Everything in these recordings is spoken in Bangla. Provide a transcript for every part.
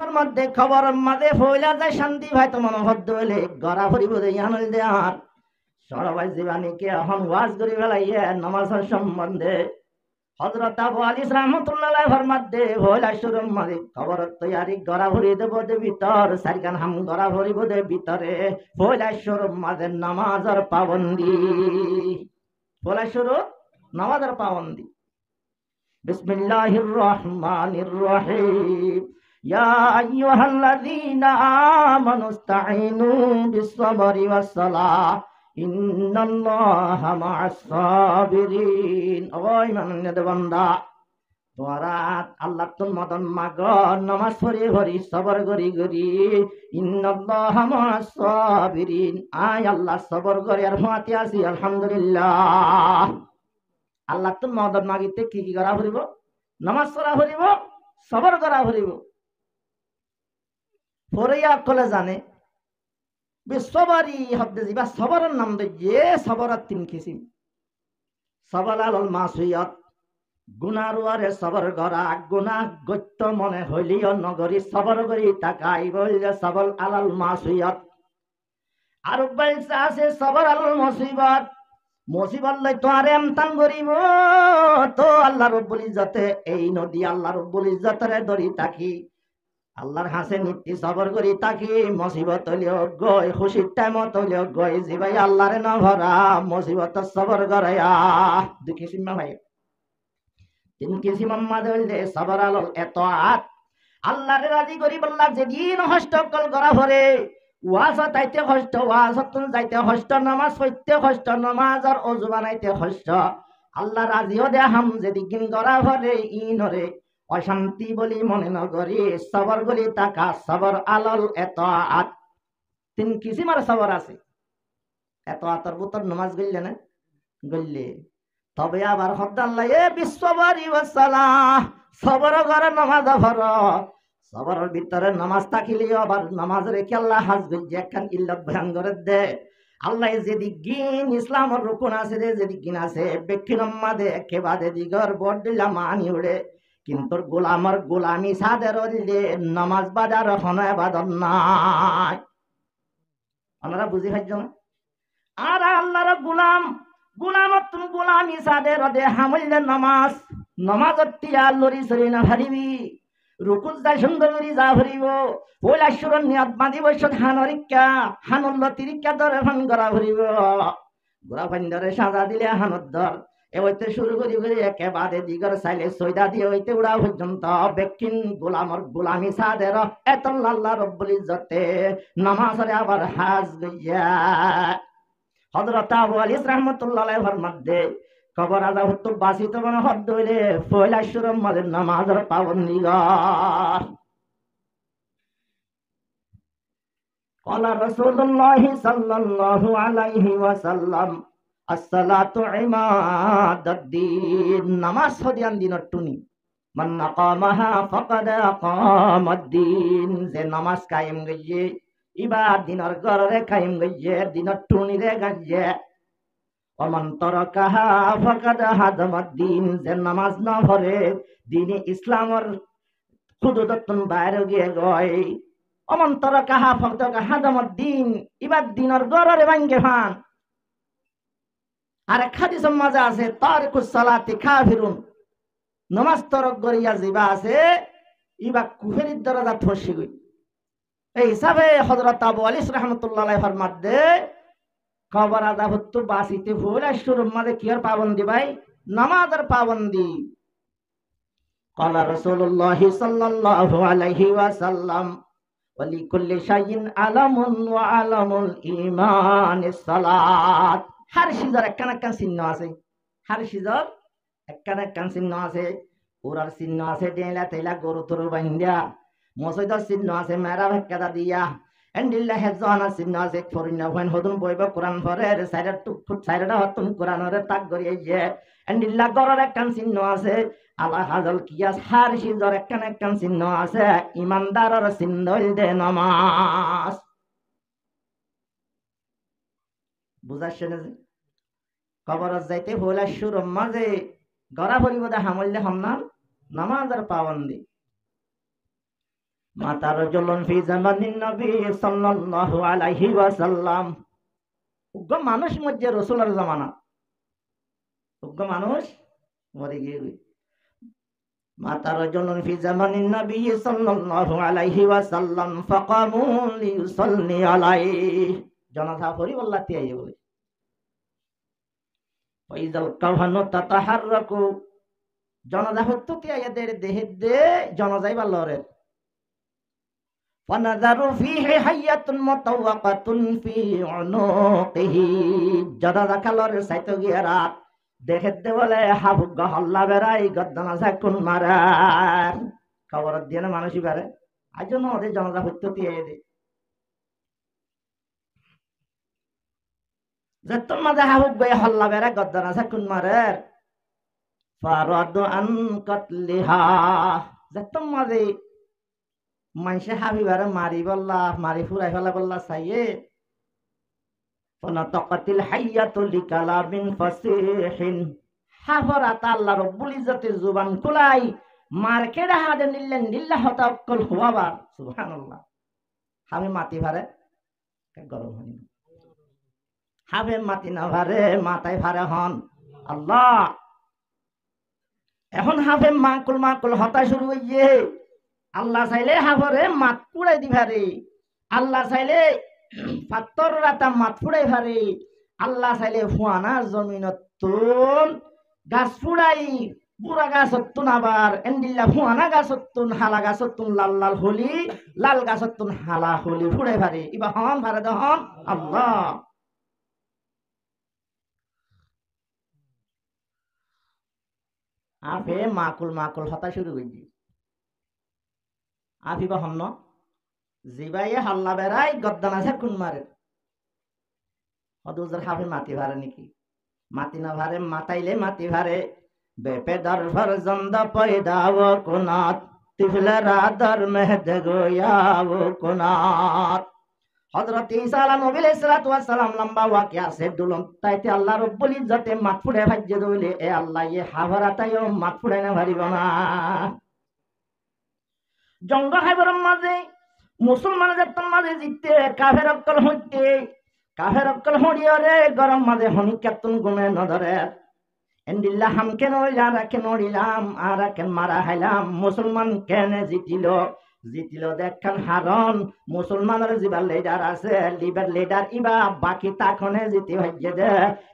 মধ্যে খবর মাঝে হইলা যায় শান্তি ভাই তো মনোবদ্ধ হইলে গড়া ভরিব আনল দে আর সরবাই জীবানীকে এখন ওয়াজ করি বেলাইয়ে নামাজের সম্বন্ধে হযরত আবু আলিস রাহমাতুল্লাহ ফরমাতে হইলা শুরুর মাঝে খবর তৈয়ারি গড়া ভরি দেব দে ভিতর সারিকান হাম গড়া ভরিব দে ভিতরে হইলা শুরুর মাঝে নামাজের পাবন্দি হইলা শুরু নামাজের পাবন্দি বিসমিল্লাহির রহমানির রহিম ইয়া আইয়ুহাল্লাযীনা আমানু ইসতাঈনু বিস-সাবরি ওয়াস-সালাহ ইন্নাল্লাহা মা'আস সাবিরিন। ও ইমানের বান্দা, তোরা আল্লাহ তোর মদন মাগ নামাজ পড়ি পড়ি সবর করি করি ইন্নাল্লাহা মা'আস সাবিরিন। আয় আল্লাহ সবর করে আর হাতে আসি আলহামদুলিল্লাহ। আল্লাহ তোর মদন মাগিতে কি কি করা হরিব? নামাজ পড়া হরিব, সবর করা হরিব। পড়িয়া কলে জানে বিশ্ববারি শব্দ যা সবরের নাম দিয়ে সবরের তিন কিসিম। সবর আল মাসুয়াত গুনারুয়ারে সবর করা, গুনাহ গত্য মনে হইলিও নগরী সবর করি তাকাই বললে সবল আলাল মাসুয়াত। আর আছে সবর আল মুসিবত, মুসিবত লই তো আর এমতান করিব তো আল্লাহ রব্বুল ইজ্জতে এই নদী আল্লাহ রব্বুল ইজ্জতের ধরি তাকি আল্লাহর হাসে নিত্যি সবর করি তাকি মুসিবত হইলেও গই খুশির টাইমত হইলেও গই জিবাই আল্লাহরে না ভরা মুসিবত সবর করাইয়া দুই কিসিম ভাই তিন কিসিম মাঝে হইলে সবর আলল এত আত আল্লাহরে রাজি করি বললা যেদিন হস্তকল করা ভরে ওয়াজ তাইতে কষ্ট, ওয়াজ যাইতে কষ্ট, নামাজ পড়তে কষ্ট, নামাজ আর অজু বানাইতে কষ্ট। আল্লাহ রাজিও দে হাম যেদিন করা ভরে ইনরে অশান্তি বলি মনে নগরী সবর বলি তাকা সবর আলল এত আত। তিন কিসিমার সবর আছে। এত আতর বুতর নামাজ গইলে না গইলে তবে আবার হদ্দাল্লাহ এ বিশ্ববারি ওয়াসালাহ সবর করে নামাজ ভর সবরের ভিতরে নামাজ থাকিলেও আবার নামাজ রেখে আল্লাহ হাজ গইছে একখান ইল্লাত বয়ান করে দে। আল্লাহ যেদিক গিন ইসলামের রুকুন আছে রে যেদিক গিন আছে ব্যক্তির মাদে একে বাদে দিগর বড় দিলা মানি উড়ে কিন্তু গোলামর গোলামি সাদের দিলে নামাজ বাজার হন বাদন নাই। আপনারা বুঝি পাইছ না? আর আল্লাহর গোলাম গোলামত তুমি গোলামি সাদের দে হামলে নামাজ নামাজত তিয়া লরি সরি না হারিবি রুকুজ যাই সুন্দর করি যা ভরিব ওই আশুরন নিয়ত বাঁধি বৈশত হানরিকা হানুল্ল তিরিকা ধরে ফান করা ভরিব গোড়া ফাইন্ডারে সাজা দিলে হানত ধর এবারে শুরু করি করি একেবারে দিগর চাইলে সৈদা দিয়ে হইতে উড়া পর্যন্ত বেকিন গোলামর গোলামি সাদের এত আল্লাহ রব্বুল ইজ্জতে নামাজরে আবার হাজ গইয়া হযরত আবু আলিস রাহমাতুল্লাহ আলাইহি ফরমাতে কবর আদা হতো বাসিত মনে হদ হইলে পয়লা শুরুর মাঝে নামাজের পাবন্দি গর ক্বালা রাসূলুল্লাহ সাল্লাল্লাহু আলাইহি ওয়াসাল্লাম আসসালাতু ইমাদাদ্দিন। নামাজ হদিয়ান দিনের টুনি মান নাকামাহা ফাকাদ আকামাদ্দিন। যে নামাজ কায়েম গইয়ে ইবাদ দিনের গরে কায়েম গইয়ে দিনের টুনি রে গাইয়ে অমান তরকাহা ফাকাদ হাদামাদ্দিন। যে নামাজ না পড়ে দিনে ইসলামের হুদুদতন বাইরে গিয়ে গয় অমান তরকাহা ফাকাদ হাদামাদ্দিন ইবাদ দিনের গরে ভাঙ্গে ফান। আর এক হাদিসের মাঝে আছে তারিকুস সালাতি কাফিরুন। নামাজ তরক করিয়া জিবা আছে ইবা কুফরির দরজা থসি গই। এই হিসাবে হযরত আবু আলিস রাহমাতুল্লাহ আলাইহি ফরমাতে খবর আদা হতো বাসিতে ভুল শুরুর মাঝে কি আর পাবন্দি ভাই নামাজের পাবন্দি। ক্বালা রাসূলুল্লাহ সাল্লাল্লাহু আলাইহি ওয়াসাল্লাম ওয়ালিকুল্লি শাইইন আলামুন ওয়া আলামুল ঈমানিস সালাত। হার সিজর একখান একখান চিহ্ন আছে, হার সিজর একখান একখান চিহ্ন আছে। ওরার চিহ্ন আছে ডেলা তেলা গরু তরু বান্ধিয়া, মসজিদের চিহ্ন আছে মেরা ভেক্কাদা দিয়া, এন্ডিল্লা হেজনা চিহ্ন আছে ফরিনা ভন হদুন বইব কোরআন পড়ে সাইডার টুক ফুট সাইডার হতুন কোরআনরে তাক গরিয়ে এন্ডিল্লা গরর একখান চিহ্ন আছে আলা হাজল কিয়াস। হার সিজর একখান একখান চিহ্ন আছে ইমানদারের চিহ্ন দে নামাজ। বুঝাচ্ছে না? কবরত যাইতে হইলা শুরুর মাঝে গড়া ভরিব দে হামললে হন্নান নামাজের পাবন্দি। মাতা রাজুলুন ফি জামানিন নবী সাল্লাল্লাহু আলাইহি ওয়াসাল্লাম। উগ্র মানুষ মধ্যে রাসূলের জামানা, উগ্র মানুষ মরে গিয়ে মাতা রাজুলুন ফি জামানিন নবী সাল্লাল্লাহু আলাইহি ওয়াসাল্লাম ফাকামু লিয়ুসাল্লি আলাইহি। জানাজা পড়ি বললাতে আইয়ে বলে ফাইজাল কাওহানু তাতাহাররাকু। জানাজা হত্যতে আইয়াদের দেহে দে জানাজাই বাল্লরে ফানাযারু ফিহি হাইয়াতুন মুতাওয়াক্কাতুন ফি উনুকিহি। জানাজা কালরে সাইতো গিয়ারা দেখে দে বলে হাবুগ হল্লা বেড়াই গদ্দানা সাকুন মারার খবর দিয়ে না মানুষই পারে আজ জন্য ওদের জানাজা হত্যতে আইয়ে দে যেতন মাঝে হাবুগ গে হল্লা বেড়া গদ্দানা সাকুন মারার ফারাদু আন কাতলিহা। যেতন মাঝে মানুষে হাবিবারে মারি বললা মারি ফুরাই ফেলা বললা চাইয়ে ফানাতাকাতিল হাইয়াতু লিকালামিন ফাসিহিন। হাফরাত আল্লাহ রব্বুল ইজ্জতের জুবান খুলাই মার্কেটে হাদে নিল্লেন নিল্লাহ তাওয়াক্কুল হুয়াবা সুবহানাল্লাহ। হাবে মাটি ভারে গরম হয়নি, হাবে মাটি না ভারে মাথায় ভারে হন আল্লাহ। এখন হাফে মাকুল মাকুল হতা শুরু হইয়ে আল্লাহ চাইলে হাফরে মাত পুড়াই দিভারে, আল্লাহ চাইলে পাত্তর রাতা মাত ফুড়াই ভারে, আল্লাহ চাইলে ফুয়ানার জমিনত তুন গাছ ফুড়াই বুড়া গাছতুন আবার এন্ডিল্লা ফুয়ানা গাছতুন হালা গাছতুন লাল লাল হলি লাল গাছতুন হালা হলি ফুড়াই ভারে ইবা হন ভারে দহন আল্লাহ। আফে মাকুল মাকুল হতা শুরু হইজি আফিবা হন্ন জিবাইয়ে হাল্লা বেড়াই গদ্দানা আছে কোন মারে হদুজের হাফে মাটি ভারে নাকি মাটি না ভারে মাতাইলে মাটি ভারে বেপেদার ফরজন্দ পয়দাও কোনাত তিফলে রাদার মেহদ গোয়াও কোনাত। হযরত ঈসা আলাইহিস সালাতু ওয়াস সালাম লম্বা ওয়াকিয়া সে দুলম তাইতে আল্লাহ রব্বুল ইজ্জতে মাত ফুড়ে ভাজ্য দইলে এ আল্লাহ এ হাভারাতায়ও মাত ফুড়ে না ভারিব না। জঙ্গ হাইবরম মাঝে মুসলমানদের মাঝে জিততে কাফের অক্কল হইতে কাফের অক্কল হড়িয়রে গরম মাঝে হনিকাতুন গুমে নধরে এন্ডিল্লা হাম কেন যারা কেন দিলাম আর কেন মারা হাইলাম মুসলমান কেন জিতিল জিতিল দেখান হারন মুসলমানের জিবার লিডার আছে লিবার লিডার ইবা বাকি তাখনে জিতি হইছে দে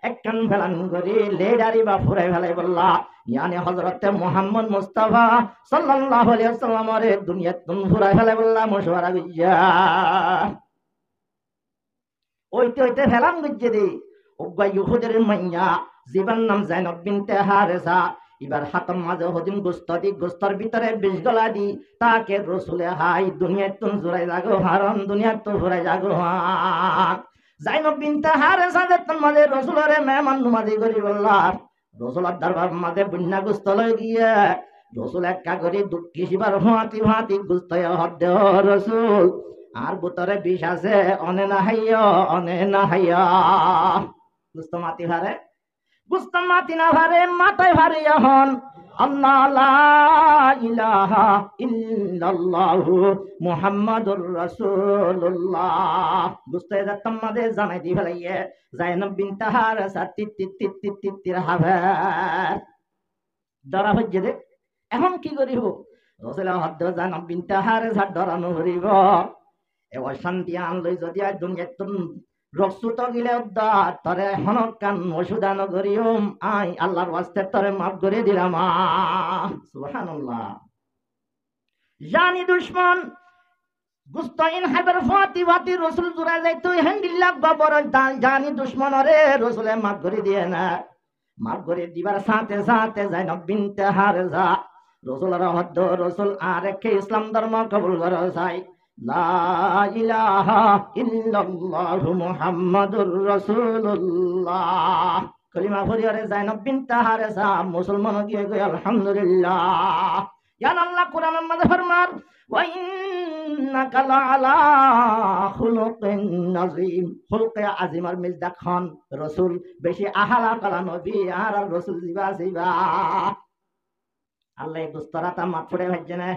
একখান ফেলান করি লিডার ইবা ফুরাই ফেলাই বললা ইয়ানি হযরতে মুহাম্মদ মুস্তাফা সাল্লাল্লাহু আলাইহি ওয়াসাল্লামের দুনিয়াতুন ফুরাই ফেলাই বললা মশওয়ারা গিয়া ওইতে ওইতে ফেলাম গিয়ে দে ওগা ইহুদের মাইয়া জীবন নাম জাইনব বিনতে হারেসা এবার হাতম মাঝে হদিন গোস্তি গোস্তর ভিতরে বিষ গলা দি তাকে রসুলে হাই দুনিয়ায় তুন জোড়াই জাগো হারন দুনিয়ার তো ঘুরাই জাগো হান জাইনব বিনতে হারেসা যেতন মাঝে রসুলরে মেহমান নুমাজি করি বললা রসুলার দরবার মাঝে বুন্না গোস্ত লই গিয়ে রসুল একা করে দুঃখী শিবার হাতি হাতি গোস্ত হদ্দে রসুল আর ভিতরে বিষ আছে অনে না হাইয়া অনে না হাইয়া গোস্ত মাতি ভারে গুস্ত মাতি না ভারে মাথায় ভারে এখন আল্লাহ লা ইলাহা ইল্লাল্লাহু মুহাম্মাদুর রাসূলুল্লাহ গুস্তে যাতম মাদে জানাই দি ফেলাইয়ে জাইনব বিনতে হারেসা তিত্তির হবে ডরা হইছে দে এখন কি করিব রাসূল হদ্দ জাইনব বিনতে হারেসা ডরানো হরিব এ অশান্তি আনলই যদি আর দুনিয়াতুন রক্সুত গিলে তরে হনকান ওষুধা নগরিয়ম আই আল্লাহর ওয়াস্তে তরে মাফ করে দিলাম সুবহানাল্লাহ। জানি দুশমন গুস্তাইন হাইবার ফাতি ফাতি রাসূল জুরা যাইতো হামদুলিল্লাহ বাবার জানি দুশমন রে রাসূলে মাফ করে দিয়ে না মাফ করে দিবার সাথে সাথে জাইনব বিনতে হারেসা রাসূলের হদ্দ রাসূল আরেকে ইসলাম ধর্ম কবুল করে চাই লা ইলাহা ইল্লাল্লাহু মুহাম্মাদুর রাসূলুল্লাহ কলিমা পড়িয়ারে জাইনব বিনতে হারেসা মুসলমান গিয়ে কই আলহামদুলিল্লাহ। ইয়া আল্লাহ কোরআনের মধ্যে ফরমান ওয়া ইন্নাকা লাআলা খুলুকিন নাযীম খুলকে আজিমার মিজদা খান রাসূল বেশি আহালা কালা নবী আর রাসূল জিবা জিবা আল্লাহ দুস্তরাতা মাফ করে ভাজনে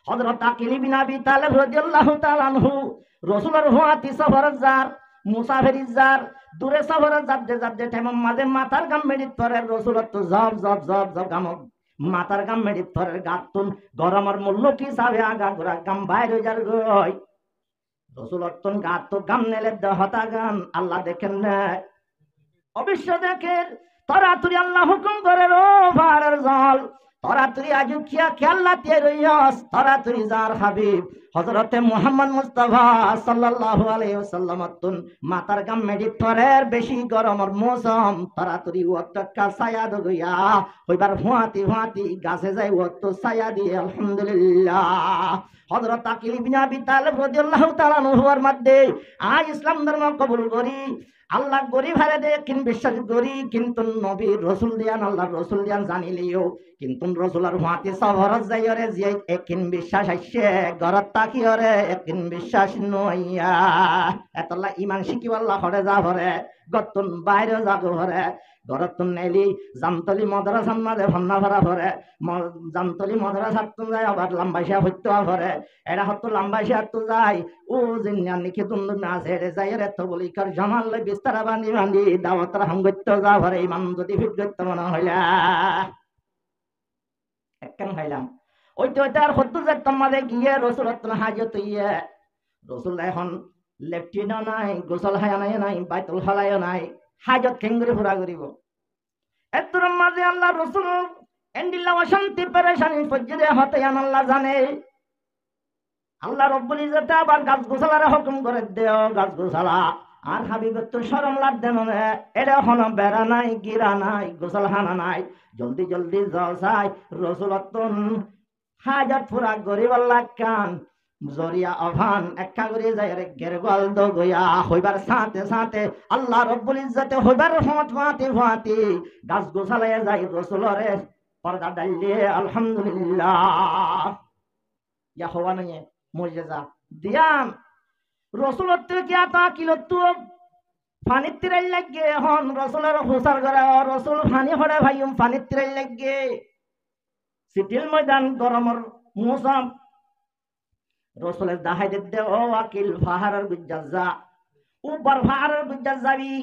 হযরত আকিল ইবনে আবি তালেব রাদিয়াল্লাহু তাআলা আনহু রাসূলের হুয়াতি সফর যার মুসাফির যার দূরে সফর যাতে যাতে ঠেমম মাঝে মাথার গাম মেডিত পরে রাসূলত তো জব জব জব জব গাম মাথার গাম মেডিত পরে গাতুন গরমের মূল্য কি সাবে আগা গোরা গাম বাইরে যার গই রাসূলত তো গাত তো গাম নেলে হতা গান আল্লাহ দেখেন না অবশ্য দেখেন তরাতুরি আল্লাহ হুকুম করে রো ভারের জল তরাতুরি আজুকিয়া খেয়াল্লাতে রইয়াস তরাতুরি যার হাবিব হযরতে মুহাম্মদ মুস্তাফা সাল্লাল্লাহু আলাইহি ওয়াসাল্লাম তুন মাতার গাম মেডি তরের বেশি গরমর মৌসুম তরাতুরি ওয়াক্ত কা ছায়া দগিয়া হইবার হুয়াতি হুয়াতি গাছে যাই ওয়াক্ত ছায়া দিয়ে আলহামদুলিল্লাহ হযরত আকিল ইবনে আবি তালেব রাদিয়াল্লাহু তাআলা আনহুর মধ্যে আজ ইসলাম ধর্ম কবুল করি আল্লাহ গরিব হারে দে কিন বিশ্বাস করি কিন্তু নবী রসুল দিয়ান আল্লাহ রসুল দিয়ান জানিলিও কিন্তু রসুলের হাতে সবরত যাইরে যে একিন বিশ্বাস আইছে ঘরত তাকিয়রে একিন বিশ্বাস নইয়া এতলা ইমান শিকি আল্লাহ হরে যা ভরে গতন বাইরে যাব ভরে ঘরতুন নেলি জামতলি মাদ্রাসার মাঝে ভন্না ভরা ভরে জামতলি মাদ্রাসার তো যায় আবার লম্বাইশা হইতো ভরে এরা হতো লম্বাইশা তো যায় ও জিন্নান নিকে তুন্দু না ছেড়ে যায় রে তো বলি কার জামালে বিস্তারা বান্ধি বান্ধি দাওয়াতরা হাঙ্গত্য যা ভরে ইমান যদি ফিট মনে হইলা একখান হইলাম ওইটা ওইটা আর হতো যে তোমাদের গিয়ে রসুলত হাজত ইয়ে রসুল এখন লেফটিনও নাই গোসল হায়ানাই নাই বাইতুল হালাইও নাই হাজত খেঙ্গুরি ফুরা করিব এতর মাঝে আল্লাহ রসুল এন্ডিল্লা অশান্তি পেরেশানি ফজ্জিদে হতে আল্লাহ জানে আল্লাহ রব্বুল ইজ্জতে আবার গাছ গোছালার হুকুম করে দেও গাছ গোছালা আর হাবিবের তো শরম লাগবে মনে এটা হন বেড়া নাই গিরা নাই গোসল হানা নাই জলদি জলদি জল চাই রসুলতন হাজার ফুরা গরিব আল্লাহ কান জরিয়া আভান একা করে যায় রে গেরগল দ গয়া হইবার সাথে সাথে আল্লাহ রব্বুল ইজ্জতে হইবার হত ফাতি ফাতি গাছ গোছালায় যায় রসুলরে পর্দা ডাইলে আলহামদুলিল্লাহ ইয়া হওয়া নয় মুজিজা দিয়াম রসুলত কি আতা কিলত পানি তিরাই লাগে হন রসুলের হুসার করে রসুল পানি হরে ভাইম পানি তিরাই লাগে সিটিল ময়দান গরমর মৌসুম রসুলের দাহাই দে ও আকিল ফাহারের গুজ্জা উপর ফাহারের গুজ্জা যাবি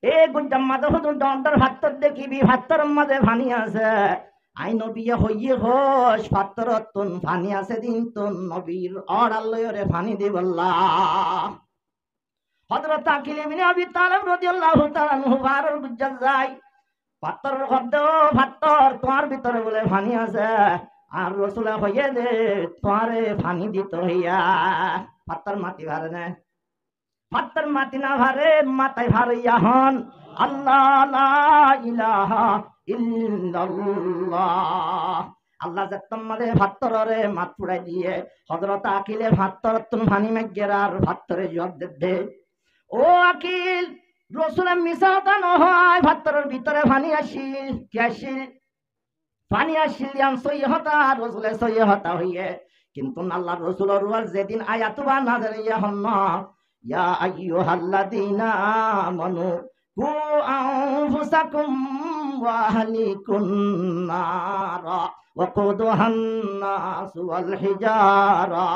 এ গুজ্জাম মাঝে হুদুন দন্ডর ভাত্তর দেখিবি ভাত্তর মাঝে পানি আছে আই নবী হইয়ে হোস ফাত্তরতুন পানি আছে দিন তুন নবীর অড়ালয়রে পানি দিবল্লাহ হযরত আকিল ইবনে আবি তালেব রাদিয়াল্লাহু তাআলা আনহু ফাহারের গুজ্জা যায় পাত্তর শব্দ ফাত্তর তোমার ভিতরে বলে পানি আছে আর রসুলা হইয়ে দে তোমারে পানি দিত হইয়া পাত্তর মাটি ভারে না পাত্তর মাটি না ভারে মাথায় ভারিয়া হন আল্লাহ লা ইলাহা ইল্লাল্লাহ আল্লাহ তোমারে ভাত্তরে মাত পুড়াই দিয়ে হযরত আকিলে ভাত্তর তুন পানি মেগের আর ভাত্তরে জবাব দে ও আকিল রসুলের মিশাতা নহয় ভাত্তরের ভিতরে পানি আসিল কি আসিল পানি আসিল ইয়ান সৈয়হতা রসুলে সৈয়হতা হইয়ে কিন্তু আল্লাহ রসুলের ওয়াজ যেদিন আয়াতুবা নাযিল ইয়া হন্না ইয়া আইয়ুহাল্লাযীনা আমানু কু আনফুসাকুম ওয়া আহলিকুন নারা ওয়াকুদুহান নাস ওয়াল হিজারা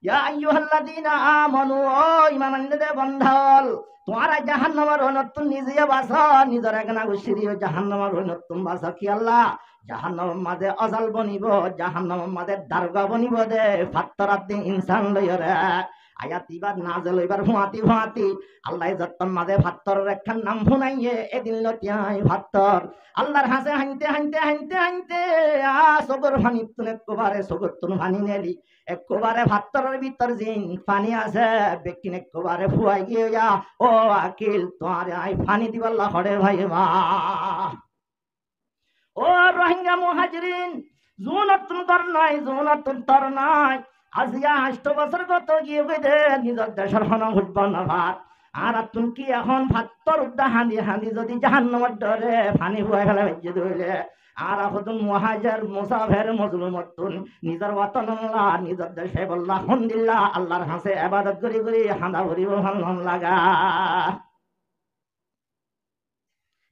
ইয়া আইয়ুহাল্লাযীনা আমানু ও ঈমানদারদের বান্দাল তোমারা জাহান্নামের অনতুন নিজে বাসা নিজের একনা গুছিয়ে জাহান্নামের অনতুন বাসা কি আল্লাহ জাহান্নামের মাঝে অজাল বনিব জাহান্নামের মাঝে দারগা বনিব দে ফাত্তরাত দিন ইনসান লইরে আয়াত ইবার নাজেল এবার হুয়াতি হুয়াতি আল্লাহ যত্তম মাঝে ফাত্তরের একখান নাম শুনাইয়ে এদিন লতিয়াই ফাত্তর আল্লাহর হাসে হাইতে হাইতে হাইতে হাইতে সগর ফানি তুন একবারে সগর তুন ফানি নেলি একবারে ফাত্তরের ভিতর জিন পানি আছে বেকিন একবারে ফুয়াই গিয়ে যা ও আকিল তোমার আই পানি দিবাল্লা হরে ভাই মা ও রোহিঙ্গা মুহাজিরিন জুনতুন তর নাই জুনতুন তর নাই আজিয়া 8 বছর গত গিয়ে গেছে নিজের দেশের হন উঠব না ভাত আর তুমি কি এখন ভাত্তর উদ্দা হাঁদি হাঁদি যদি জাহান্নামের ডরে পানি হুয়াই ফেলে ভেজে ধরলে আর এখন মুহাজির মুসাফির মজলুমতুন নিজের ওয়াতন আল্লাহ নিজের দেশে বললা আলহামদুলিল্লাহ আল্লাহর হাসে ইবাদত করি করি হাঁদা ভরিব ভালো লাগা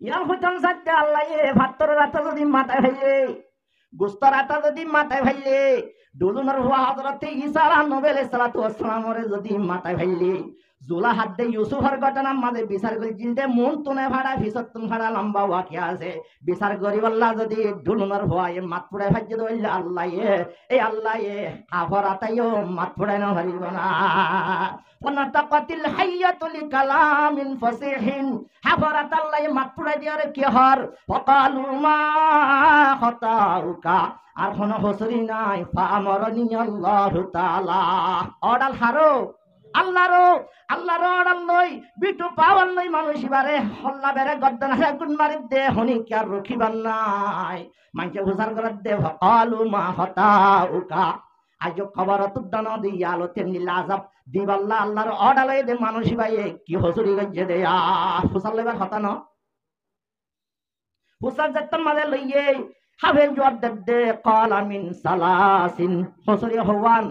ইয়ার হইতাম সাথে আল্লাহ ভাত্তর রাতা যদি মাথায় ভাইলে গোস্তর আটা যদি মাথায় ভাইলে ডুলুনার হুয়া হযরতে ঈসা নবী আলাইহিস সালাতু ওয়াস সালামরে যদি মাথায় ভাইলি জুলা হাত দে ইউসুফের ঘটনা মাঝে বিচার করে জিলতে মন তুনে ভাড়া ভিসতুন ভাড়া লম্বা ওয়াকিয়া আছে বিচার করিব আল্লাহ যদি ডুলুনার হুয়া এ মাত পুড়াই ভাজ্য দইল আল্লাহ এ আফরাতাইও মাত পুড়াই না হারিব না ফনাতাকাতিল হাইয়াতুল কালামিন ফাসিহিন হাফরাত আল্লাহ মাত পুড়াই দিয়ারে কি হর ফাকালু মা খাতাউকা আর কোন হসরি নাই ফামরনি আল্লাহু তাআলা অডাল হারো আল্লাহর অডাল লই বিটু পাওয়াল লই মানুষ ইবারে হল্লা বেরে গদ্দান হে গুন মারি দে হনি কি আর রখিবার নাই মানকে হুজার করার দে ফাকালু মা খাতাউকা আজ খবর তুদান দিয়া আলোতে নীলাজাব দিবাল্লা আল্লাহর অডাল দে মানুষ ইবায়ে কি হসরি গজ্জে দে হুসাল লেবার কথা ন হুসাল জত্তন মাদে লইয়ে হাফেজ জবাব দে ক্বালা মিন সালাসিন হসরি হওয়ান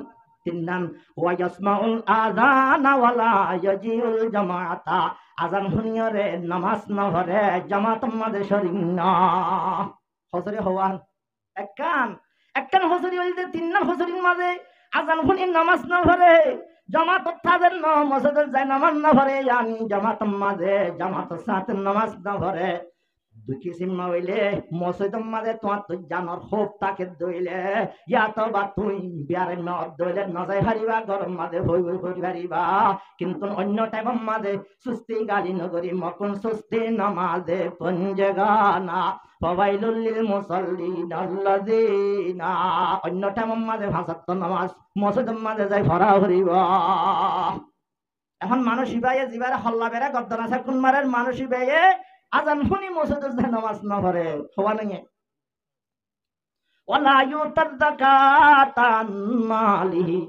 তিন্নান ওয়া ইয়াসমাউল আযানা ওয়ালা ইয়াজিউল জামাআতা আযান শুনিয়রে নামাজ না পড়ে জামাত মাঝে শরীক না হসরি হওয়ান একখান হসরি হইতে তিন্নান হসরির মাঝে আযান শুনি নামাজ না পড়ে জামাত তাদের ন মসজিদে যায় নামাজ না পড়ে ইয়ানি জামাত মাঝে জামাত সাথে নামাজ না পড়ে দুঃখী সিম্মা হইলে মসজিদের মাঝে তোমার তুই জানর হোপ তাকে দইলে ইয়া তো বা তুই বিয়ারে মদ দইলে নজাই হারিবা গরম মাঝে হই হই করি হারিবা কিন্তু অন্য টাইমের মাঝে সুস্তি গালি নগরী মকুন সুস্তি নামাজে পঞ্জগানা ফাওয়াইলুল লিল মুসাল্লিন আল্লাযিনা অন্য টাইমের মাঝে ভাষাত নামাজ মসজিদের মাঝে যাই ভরা হরিবা এখন মানুষ ইবায়ে জিবারে হল্লা বেরা গদ্দান আছে কোন মারের মানুষ ইবায়ে আজান শুনি মসজিদে নামাজ না পড়ে হওয়া নাই ওয়ালা ইউতাদ যাকাতান মালিহি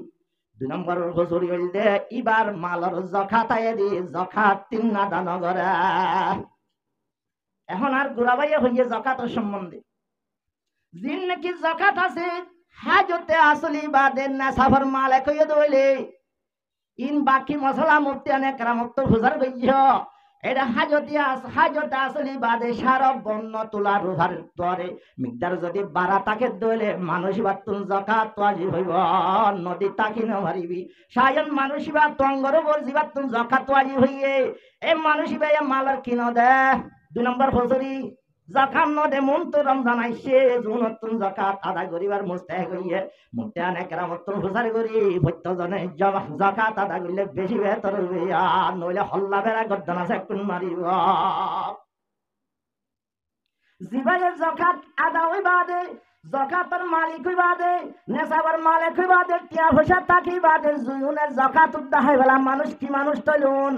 দুই নম্বর হুজুরি হইলে ইবার মালর যাকাত আইদি যাকাত তিন না দান করে এখন আর গুরাবাইয়া হইয়ে যাকাতের সম্বন্ধে জিন নাকি যাকাত আছে হাজতে আসলি বাদে না সাফর মালিক হইয়ে দইলে ইন বাকি মশলা মুক্তি অনেক রামত্ব হুজার গইছো এটা হাজতে আসলি বাদে সার বন্য তোলা রোহার তরে মিকদার যদি বাড়া তাকে দইলে মানুষ বাতুন যাকাত ওয়াজিব হইব নদী তাকি না হারিবি সায়ন মানুষ বা তঙ্গর বল জিবাতুন যাকাত ওয়াজিব হইয়ে এ মানুষ ভাই মালার কিন দে দুই নম্বর ফজরি যাকাত ন দে মন তো রমজান আইছে জুনতুন যাকাত আদা করিবার মুস্তাহিক হইয়ে মুত্তান একরামতুন হুজার করি ভক্তজনে যাকাত আদা করিলে বেশি বেহতর হইয়া নইলে হল্লা বেড়া গদ্দান আছে কোন মারিবা জিবায়ের যাকাত আদা হইবা দে যাকাতের মালিক হইবা দে নেসাবার মালিক হইবা দে টিয়া পয়সা তাকি বাদে জুনের যাকাত উদ্দাহাই বলা মানুষ কি মানুষ তলুন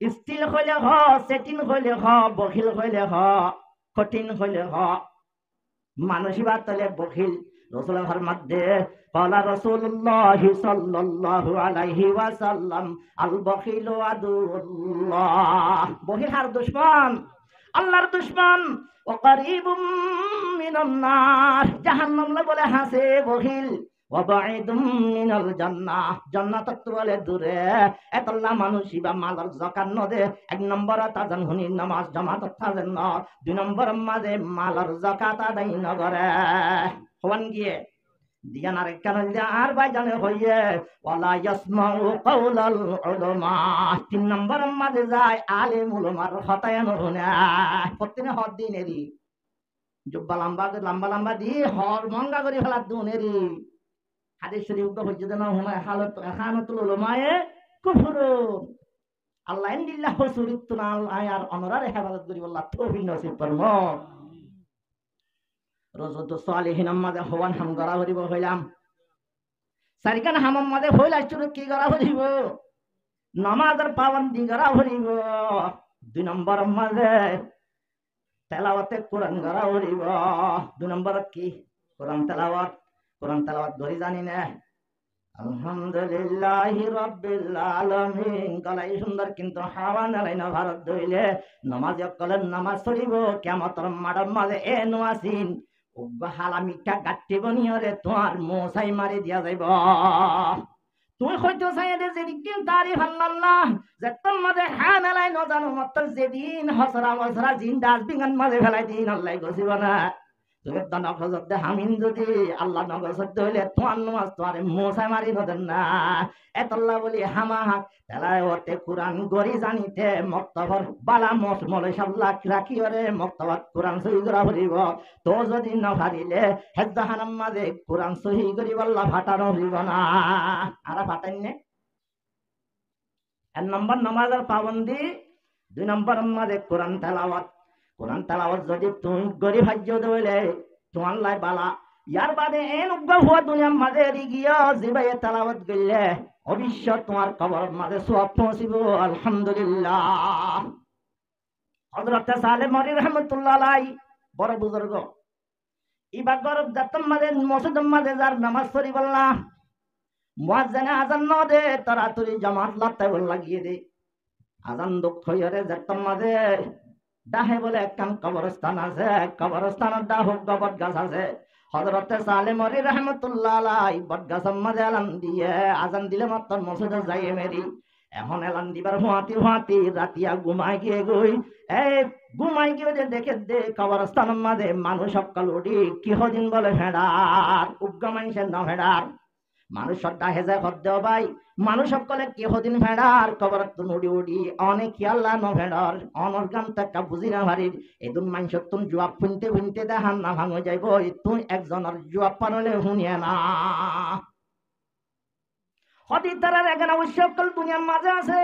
স্টিল হইলে হ সেটিন হইলে হ বখিল হইলে হ কঠিন হইলে হ মানুষিবা তলে বখিল রাসূলের ফরমাতে ক্বালা রাসূলুল্লাহ সাল্লাল্লাহু আলাইহি ওয়াসাল্লাম আল বখিলু আদুল্লাহ বখিল আর দুশমন আল্লাহর দুশমন ওয়া করিবুম মিনান নার জাহান্নাম বলে হাসে বখিল ওয়া বাঈদুম মিনাল জান্নাহ জান্নাত তো বলে দূরে এতলা মানুষই বা মালার যাকাত ন দে এক নম্বর তাজান হুনি নামাজ জামাত তাজান ন দুই নম্বর মাঝে মালার যাকাত আদায় ন করে হওয়ান গিয়ে দিয়ান আর কেন আর ভাই জানে হইয়ে ওয়ালা ইয়াসমাউ কাউলাল উলামা তিন নম্বর মাঝে যায় আলেম উলামার হতায়ন হুনা প্রতিদিন হদ দিনেরি জুব্বা লম্বা দি হর মঙ্গা করে ফেলা দুনেরি হাদিস শরীফ তো হজ্জে না হুনা হালত খানাতুল উলামায়ে কুফরুন আল্লাহ ইল্লাহ সুরিতুনা আয়ার অনরার হেফাজত করি আল্লাহ তৌফিক নসিব ফরমো রজত সালিহিন আমাদে হওয়ান হাম গরা হরিব হইলাম সারিকান হাম আমাদে হইলা শুরু কি গরা হরিব নামাজের পাবন্দি গরা হরিব দুই নম্বর আমাদে তেলাওয়াতে কোরআন গরা হরিব দুই নম্বর কি কোরআন তেলাওয়াত ধরি জানি না আলহামদুলিল্লাহি রাব্বিল আলামিন গলাই সুন্দর কিন্তু হাওয়া নালাই না ভারত দইলে নামাজ কলেন নামাজ পড়িব কিয়ামতের মাঠের মাঝে এ নোয়াসিন হালা মিঠা গাট্টি বনিয়রে তোমার মোসাই মারি দিয়া যাইব তুই হয়তো চাইলে যেদিন তারিফ আল্লাহ যে তোর মাঝে হ্যাঁ নালাই নজানো মাত্র যেদিন হসরা মসরা জিন ডাস্টবিন মাঝে ফেলাই দিন আল্লাহ গছিব না তুমি তো নগজত হামিন যদি আল্লাহ নগজত হইলে তোমার নামাজ তোমার মোসাই মারি নদেন না এতল্লা বলি হামা হাক তেলাওয়াতে কুরআন গরি জানিতে মক্তবর বালা মত মলে সাল্লাহ রাখি ওরে মক্তবাত কুরআন সহি করা হইব তো যদি না পারিলে হেজ্জাহানাম মাঝে কুরআন সহি করি আল্লাহ ফাটানো হইব না আর ফাটাই নে এক নম্বর নামাজের পাবন্দি, দুই নম্বর মাঝে কোরআন তেলাওয়াত যদি তুই গরিব হাজ্য দইলে তোমার লাই বালা ইয়ার বাদে এন উগ্র হওয়া দুনিয়ার মাঝে এরি গিয়া জিবাইয়ে তেলাওয়াত গইলে অবশ্য তোমার কবর মাঝে সওয়াব পৌঁছিব আলহামদুলিল্লাহ। হযরত সালেহ মরি রহমাতুল্লাহ আলাইহি বড় বুজুর্গ ইবা গরব জাতম মাঝে মসজিদ মাঝে যার নামাজ পড়ি বললা মুয়াজ্জিনে আযান ন দে তাড়াতাড়ি জামাত লাতে বল লাগিয়ে দে আজান দুঃখ হইরে জাতম মাঝে ডাহে বলে একখান কবরস্থান আছে, কবরস্থানের ডাহ বট গাছ আছে। হযরত সালেহ মরি রহমাতুল্লাহ আলাইহি বট গাছের মাঝে এলান দিয়ে আজান দিলে মাত্র মসজিদে যাইয়ে মেরি এখন এলান দিবার হুঁয়াতি রাতিয়া ঘুমাই গিয়ে গই এই ঘুমাই গিয়ে দেখে দে কবরস্থানের মাঝে মানুষ সকাল উঠি কিহদিন বলে ভেড়ার উগ্র মানুষের না ভেড়ার মানুষের ডাহে যায় হদ্দ ভাই মানুষ সকলে কেহদিন ভেড়ার কবরত নুড়ি উড়ি অনেক আল্লাহ ন ভেড়ার অনর গান একটা বুঝি না ভারির এদুন মানুষ তুন জবাব শুনতে দেখান না ভাঙো যাইব তুই একজনের জবাব পানলে শুনিয়ে না হদি তারার এখানে সকল দুনিয়ার মাঝে আছে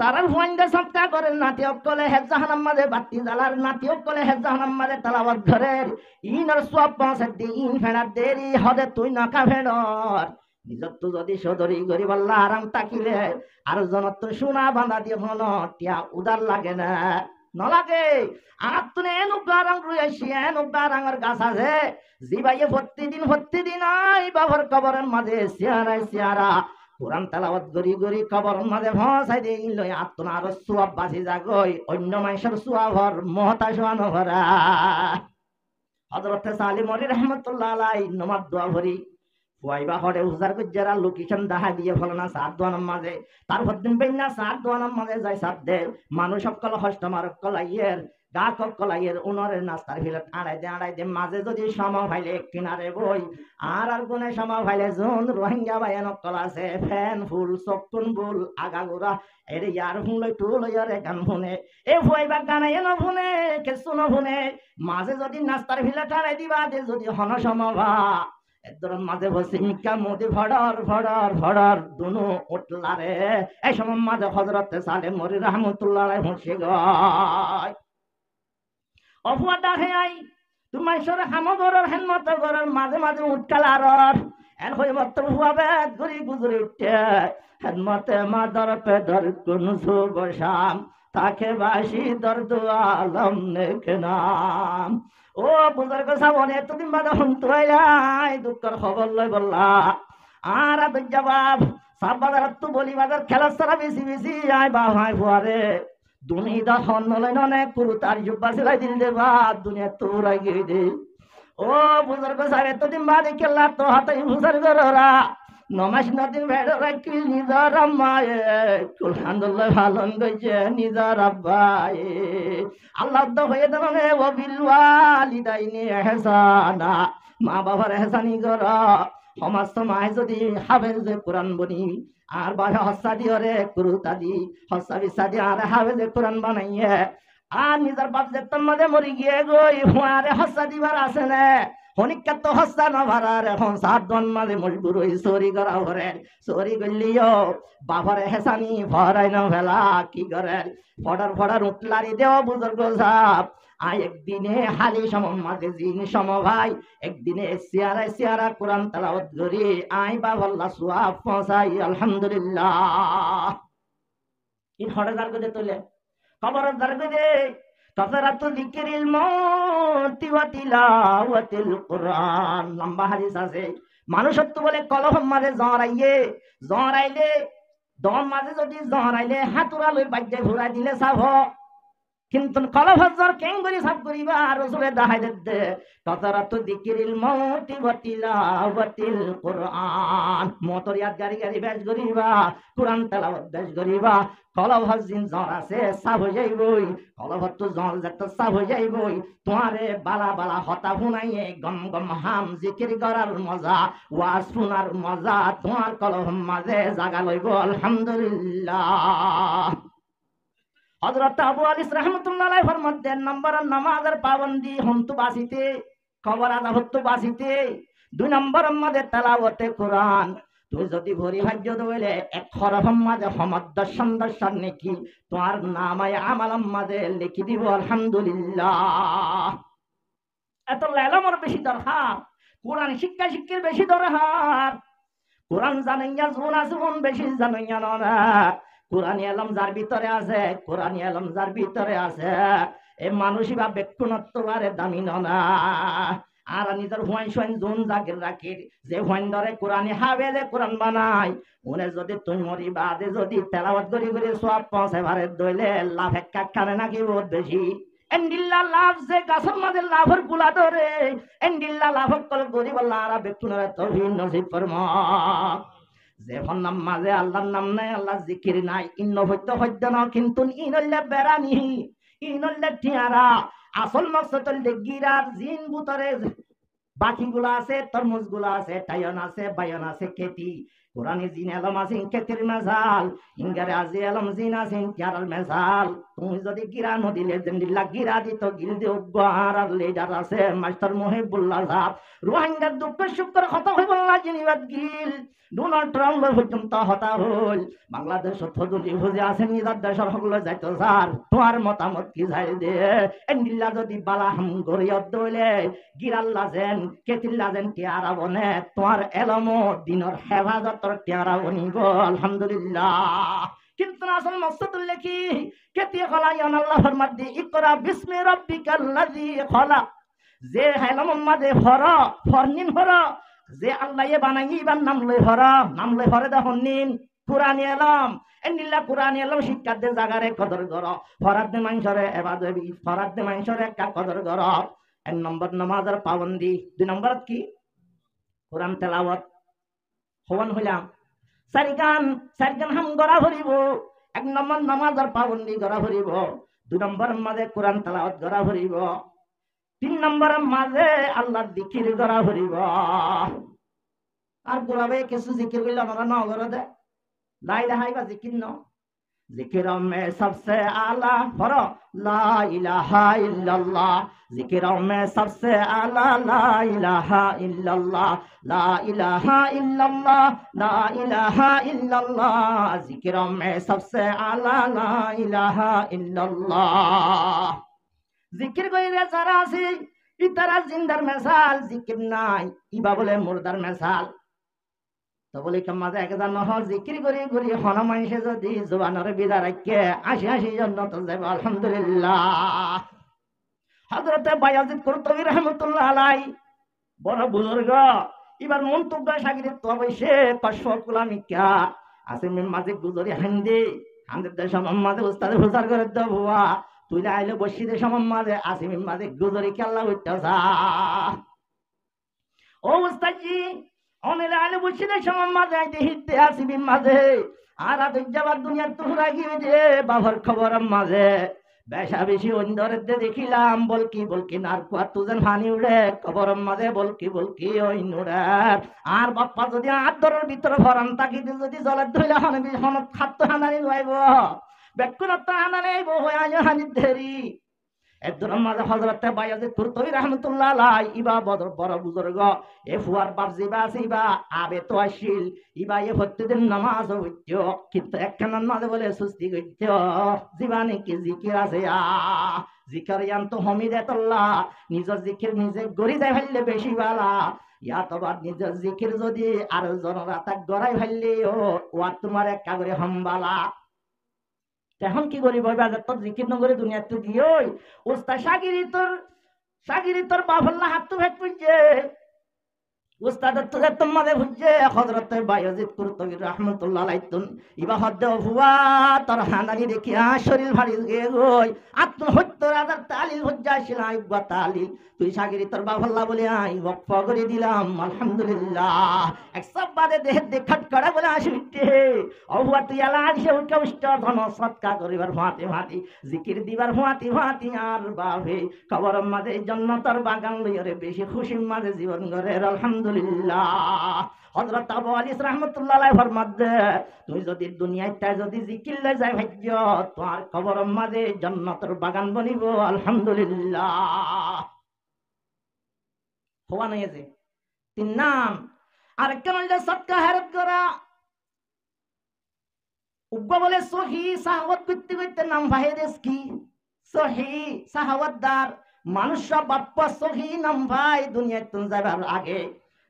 তারার হুয়াইন্দা সপ্তাহ করে নাতি অকলে হেজাহানাম মাঝে বাতি জ্বালার নাতি অকলে হেজাহানাম মাঝে তালাবাদ ঘরের ইনর সব পৌঁছে দিন ফেড়ার দেরি হদে তুই নাকা ফেড়র নিজত যদি সদরি গরিব আল্লাহ আরাম তাকিলে আর জনত সোনা বাঁধা দিয়ে হলো টিয়া উদার লাগে না নলাগে আর তুই এনুগারাং রুইছি এনুগারাঙের গাছ আছে জিবাইয়ে প্রতিদিন আই বাবার কবরের মাঝে সিয়ারা কোরআন তেলাওয়াত গরি কবরের মাঝে ভাসাই দেই লই আত্মনার সওয়াব বাঁচি যাগই অন্য মানুষের সওয়াবর মহতাজ হওয়ানো ভরা। হযরত সালেহ মরি রহমাতুল্লাহ আলাইহি নমাজ দোয়া ভরি ফুয়াইবা হরে উজার গুজারা লোকেশন দেখা দিয়ে ফলো না সাত দোয়ানার মাঝে তারপর দিন বেন্না সাত দোয়ানার মাঝে যাই সাত দে মানুষ সকল হস্তমার কলাইয়ের গা কলাইয়ের উনরের নাস্তার ভিলত আড়াই দে মাঝে যদি সময় ভাইলে কিনারে বই আর গুনে সময় ভাইলে জোন রোহিঙ্গা বাইন কল আছে ফ্যান ফুল চকুন বুল আগাগোড়া এর ইয়ার ফুল টুল ইয়ারে গান ফুনে এ ফুয়াইবা গানে এন ফুনে কেসু ন ফুনে মাঝে যদি নাস্তার ভিলত আড়াই দিবা দে যদি হন সমভা এদর মাঝে বসে মিকা মোদি ভড়র দুনো উঠলারে এই সময় মাঝে হযরত সালেহ মরি রহমাতুল্লাহ আলাইহি হুঁশে গয় অফুয়াটা হে আই তোমার সরে হামগরর হেনমত গরর মাঝে উঠকালারর এন হই মত হুয়াবে গুরি গুজরি উঠে হেনমতে মাদর পেদর কোন সুবশাম তাকে বাসি দর্দ আলম নেকে নাম ও বুজুর্গ সাবন এতদিন বাদে হন্তু আই দুঃখের খবর লই বললা আর জবাব সব বাজার তো বলি বাজার খেলা সারা বেশি আয় বা ভাই ফুয়ারে দুনিয়া হনলে ননে পুরো তার জুব্বা সেলাই দিল দে বা দুনিয়া তোরা গিয়ে দে ও বুজুর্গ সাহেব এতদিন বাদে খেলা তো হাতে বুজুর্গরা নমাজ নদিন ভেড় রাখি নিজর আম্মায়ে আলহামদুলিল্লাহ ভালন গইছে নিজর আব্বায়ে আল্লাহ তো হয়ে দনে ও বিল ওয়ালিদাইনি ইহসানা মা বাবার ইহসানি করা সমস্ত মায় যদি হাফেজ কোরআন বনি আর বাবা হস্সা দিওরে কুরুতা দি হস্সা বিসা দি আর হাফেজ কোরআন বানাইয়ে আর নিজের বাপ যে তোমাদের মরি গিয়ে গই হুয়ারে হস্সা দিবার আছে না হনিকা তো হস্তা না ভাড়ার এখন সাত জন মাঝে মজবুর হই চুরি করা ভরে চুরি করলিও বাবারে হেসানি ভরাই না ভেলা কি করে ফডার উঠলারি দেও বুজুর্গ সাপ আই একদিনে হালি সম মাঝে জিন সম ভাই একদিনে সিয়ারা কোরআন তেলাওয়াত করি আই বাবাল্লাহ সওয়াব পৌঁছাই আলহামদুলিল্লাহ ইন হড়াদার করে তোলে কবরের দরগদে কাফারাতু যিকরিল মাউতি ওয়া তিলাওয়াতিল কুরআন লম্বা হাদিস আছে মানুষত্ব বলে কলহ মাঝে জড়াইলে দম মাঝে যদি জড়াইলে হাতুরা লই বাজ্যে ঘুরাই দিলে সাব কিন্তু কলভজ্জর কেঙ্গুরি সাফ করিবা রসুলের দাহাই দে কতরাত দিকিরিল মৌতি ওয়াতিলাওয়াতিল কুরআন মোটর ইয়াদ গাড়ি গাড়ি বেশ করিবা কুরআন তেলাওয়াত বেশ করিবা কলভজ্জিন জ্বর আছে সাফ হয়ে যাইবই কলভজ্জ জ্বর যেটা সাফ হয়ে যাইবই তোমারে বালা বালা হতা হুনাইয়ে গম গম হাম জিকির করার মজা ওয়াজ শোনার মজা তোমার কলভ মাঝে জাগা লইব আলহামদুলিল্লাহ। হযরত আবু আলিস রাহমাতুল্লাহ আলাইহি ফরমাতেন নম্বর নামাজের পাবন্দি হন্তু বাসিতে খবর আদা হন্তু বাসিতে দুই নম্বর আমাদের তেলাওয়াতে কোরআন তুই যদি ভরি ভাজ্য দইলে এক হরফ মাঝে হমদ দর্শন নেকি তোমার নামায় আমাল মাঝে লিখি দিব আলহামদুলিল্লাহ। এত লেলামর বেশি দরকার, কোরআন শিক্ষার বেশি দরকার। কোরআন জানাইয়া জীবন বেশি জানাইয়া না কোরআন এলম যার ভিতরে আছে, কোরআন এলম যার ভিতরে আছে এই মানুষই বা ব্যক্তিত্ব আরে দামি না। আর নিজের হুয়াইন সোয়াইন জোন জাগির রাখির যে হুয়াইন ধরে কোরআনে হাবেলে কোরআন বানাই উনি যদি তুই মরি বাদে যদি তেলাওয়াত করি করে সব পৌঁছাবারে দইলে লাভ এক কানে নাকি বহুত বেশি। এন্ডিল্লা লাভ যে গাছের মাঝে লাভের গুলা ধরে এন্ডিল্লা লাভ কল গরিব আল্লাহ আর ব্যক্তিরা তৌফিক নসিব ফরমা। যে নাম মাঝে আল্লাহর নাম নাই, আল্লাহ জিকির নাই, ইন্ন হদ্য না কিন্তু ইনল্লা বেড়ানি ইনল্লা টিয়ারা আসল মকসদ গিরার জিন বুতরে বাকি গুলা আছে, তরমুজ গুলা আছে, টাইন আছে, বায়ন আছে, কেতি কোরআনে জিন এলম আছে কেতির মেজাল ইংগারে আজি এলম জিন আছে টিয়ারার মেজাল। তুমি যদি গিরা নদিলে জেন্দিল্লা গিরা দিত গিল দিও গার আর লিডার আছে মাস্টার মুহিবুল্লাহ সাহেব রোহিঙ্গার দুঃখ শুক্র কথা হইবল্লা জিনিবাদ গিল ডোনাল্ড ট্রাম্প পর্যন্ত হতা হল। বাংলাদেশ যদি বুঝে আসেন নিজের দেশের সকলে যাইতো স্যার তোমার মতামত কি যাই দে এন্ডিল্লা যদি বালা হাম গড়িয়ে দইলে গিরাল্লা যেন কেতিল্লা যেন টিয়ারা বনে তোমার এলমো দিনের হেফাজতর টিয়ারা বনিব আলহামদুলিল্লাহ। কিন্তু আসল মকসদ লেখি কেতি খলাই আল্লাহ ফরমাত দি ইকরা বিসমি রাব্বিকাল্লাযী খলাক যে হেলম মাঝে ফরা ফরনিন ফরা যে আল্লাহ বানাই এবার নাম লই হরে দেখুন নিন কোরআন এলাম এন্ডিল্লা কোরআন এলাম শিক্ষার্থী জাগারে কদর কর ফরাদ্দে মানুষরে এবার ফরাদ্দে মানুষরে একটা কদর কর। এক নম্বর নামাজের পাবন্দি, দুই নম্বর কি কোরআন তেলাওয়াত হওয়ান হইলাম সারিগান হাম গড়া ভরিব। এক নম্বর নামাজের পাবন্দি গড়া ভরিব, দুই নম্বর মাঝে কোরআন তেলাওয়াত গড়া ভরিব, তিন নম্বর মাঝে আল্লাহ জিকির করা হরিব। আর গোলাবে কিছু জিকির করলে আমরা ন করে দে লাই দেখাই বা জিকির ন জিকির মে সবসে আলা ফর লা ইলাহা ইল্লাল্লাহ জিকির মে সবসে আলা লা ইলাহা ইল্লাল্লাহ লা ইলাহা ইল্লাল্লাহ লা ইলাহা ইল্লাল্লাহ জিকির মে সবসে আলা লা ইলাহা ইল্লাল্লাহ। জিকির কইরে যারা আছে ইতারা জিন্দার মেসাল, জিকির নাই ইবা বলে মুর্দার মেসাল। তো বলে মাঝে একজন নহল জিকির করি করি হন মানুষে যদি জোয়ানের বিদা রাখে আসি জন্য তো যাবে আলহামদুলিল্লাহ। হযরতে বায়াজিদ কুরতুবী রাহমাতুল্লাহ আলাইহি বড় বুজুর্গ এবার মন্তব্য সাগিরিত অবশ্যে কষ্ট কুলামি কা আছে মাঝে গুজরি হান্দি দেশ মাঝে উস্তাদে প্রচার করে দেবুয়া তুই আইলে বসি দেশ মাঝে আসিম মাঝে গুজরি কেল্লা উঠতেছা ও উস্তাদজি অনেলে আইলে বসি দেশ মাঝে আইতে হিতে আসিবি মাঝে আর যাবার দুনিয়ার তুহরা গিয়ে যে বাবার খবর মাঝে বেশা বেশি অন্দরে দেখিলাম বলকি নার কুয়া তুজন হানি উড়ে খবর মাঝে বলকি ওই নুড়ে আর বাপ্পা যদি আদরের ভিতরে ভরান তাকি যদি জলের ধইলে হানি হনত খাদ্য হানানি লইব বেকুনত হানানি বই আজ হানি দেরি এদর মাঝে হযরতে বায়াজিদ কুরতুবী রাহমাতুল্লাহ আলাইহি ইবা বড় বুজুর্গ এ ফুয়ার বাপ জিবা সিবা আবে তো আসিল ইবা এ প্রতিদিন নামাজ হইতো কিন্তু একখানা মাঝে বলে সুস্তি কইতো জীবানে কি জিকির আছে জিকির ইয়ান্ত হমিদাতুল্লাহ নিজের জিকির নিজে গড়ি যায় ফেললে বেশি বালা ইয়া তোবার নিজের জিকির যদি আর জনরা তাক গড়াই ফেললে ও তোমার এক কাগরে হামবালা এখন কি করি বই বাজার তোর জিকির নগরে দুনিয়াতে গিয়ে ওস্তা সাগিরি তোর বাফল্লা হাত তো ভেট করছে উস্তাদ তুলে তোমাদের বুঝে হযরত বায়াজিদ কুরতুবী রাহমাতুল্লাহ আলাইহি ইবা হদ্দে হুয়া তোর হানানি দেখিয়া শরীর ভারী গিয়ে গই আত্মহত্যা রাজার তালিল হজ্জা শিলাই বা তালিল তুই সাগিরি তোর বাফল্লা বলে আই ওয়াকফ করে দিলাম আলহামদুলিল্লাহ এক সব্বাদে দেহ দেখাট করে বলে আসিতে অহুয়া তুই আলা আসে উঠে উষ্ট ধন সৎকা করিবার ভাতি ভাতি জিকির দিবার ভাতি ভাতি আর বাহে খবর মাঝে জান্নাতের বাগান লইরে বেশি খুশি মাঝে জীবন গড়ে আলহামদুলিল্লাহ হযরত আবু আলিস রাহমাতুল্লাহ আলাইহি ফরমাতে তুই যদি দুনিয়ায় তাই যদি জিকির লই যায় ভাগ্য তোর খবর মাঝে জান্নাতের বাগান বনিব আলহামদুলিল্লাহ হওয়া নাই যে তিন নাম আর কেমন সৎকা হেরত করা উগ্র বলে সহি সাহাওয়াত করতে করতে নাম ভাইরেস কি সহি সাহাওয়াতদার মানুষ বাপ্পা সহি নাম ভাই দুনিয়ায় তুমি যাবার আগে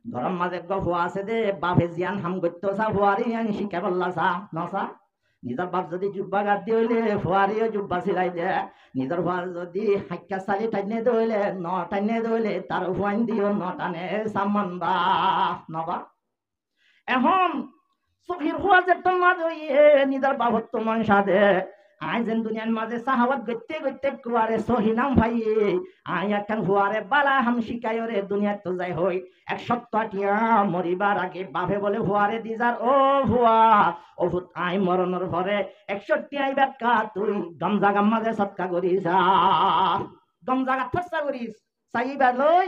গরম মাঝে গফ আছে দে বাপে জিয়ান হাম করতে সা ফুয়ারি আনি শিখা বললা সা নসা নিজের বাপ যদি জুব্বা গাদ দিলে ফুয়ারিও জুব্বা সিলাই দে নিজের ফুয়ার যদি হাক্কা চালি টাইনে দইলে ন টাইনে দইলে তার ফুয়াইন দিও ন টানে সামান বা নবা এখন সহির হওয়া যে তোমার নিজের বাবত তোমার সাথে আই যেন দুনিয়ার মাঝে সাহাবাত গইতে গইতে কুয়ারে সহি নাম ভাই আই একখান হুয়ারে বালা হাম শিকায় রে দুনিয়া তো যাই হই এক সপ্তাহ টিয়া মরিবার আগে বাপে বলে হুয়ারে দিজার ও হুয়া ও আই মরণের পরে 61 আইবার কা তুই গমজা মাঝে সৎকা করিস গমজা থসা করিস সাইবার লই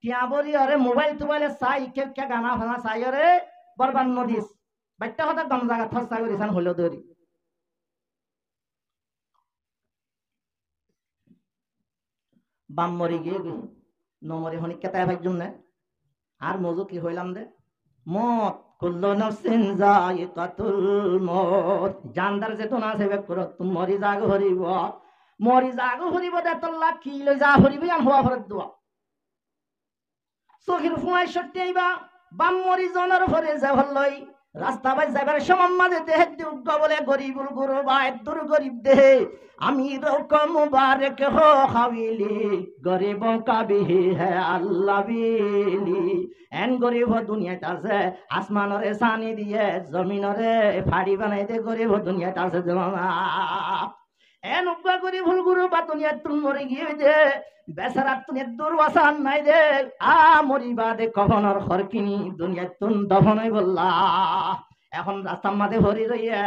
টিয়া বলি আরে মোবাইল টোবাইলে চাই কে কে গানা ফানা চাই রে বরবান নদিস বাইটা হঠাৎ দম জায়গা থসা করিসান হলো দৌড়ি বাম মরি গিয়ে নমরি হনি কেতায় ভাই জন্য আর মজু কি হইলাম দে মত কুল্লু নাফসিন যায়িকাতুল মত জানদার যে তোনা সেবে করত তুমি মরি জাগ হরিব দে তোল্লা কি লই যা হরিবি আম হওয়া ফরত দুয়া সহির ফুয়াই সত্যি আইবা বাম মরি জনের ঘরে যা হলই রাস্তা বাই যাবার সময় মাঝে দেহে দুগ্গ বলে গরিবুল গুরু বাই দূর গরিব দেহে আমি রকম মুবারক হো হাবিলি গরিব কাবিহি হে আল্লাহ বিলি এন গরিব দুনিয়াতে আছে আসমানরে সানি দিয়ে জমিনরে ফাড়ি বানাই দে গরিব দুনিয়াতে আছে জমা এন উগ্র গরিবুল গুরু বা দুনিয়া তুমি মরে গিয়ে দে বেচারা তুমি দুর্বাসান নাই দে আ মরিবা দে কখনোর খরকিনি দুনিয়া তুন দফন হই বললা এখন রাস্তার মাঝে ভরি রইয়ে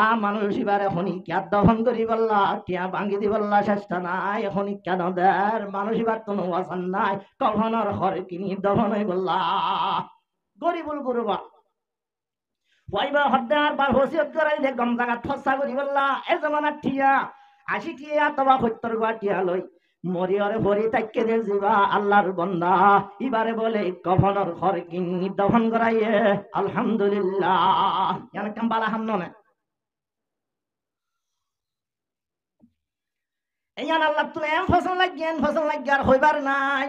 আ মানুষ এবারে হনি ক্যা দফন করি বললা টিয়া ভাঙ্গি দি বললা চেষ্টা নাই হনি কেন দের মানুষ এবার তুন ওয়াসান নাই কখনোর খরকিনি দফন হই বললা গরিবুল গুরুবা ওয়াইবা হদ্দার বার হসিয়ত করাই দে গম জায়গা থসা করি বললা এ জমানা টিয়া 80 টিয়া তবা 70 গা টিয়া লই মরিয়রে ভরি তাইকে দে জিবা আল্লাহর বান্দা এবারে বলে কফনের ঘর কিনি দফন করাইয়ে আলহামদুলিল্লাহ ইয়ান কাম বালা হাম ননে ইয়ান আল্লাহ তুমি এম ফসল লাগিয়ার হইবার নাই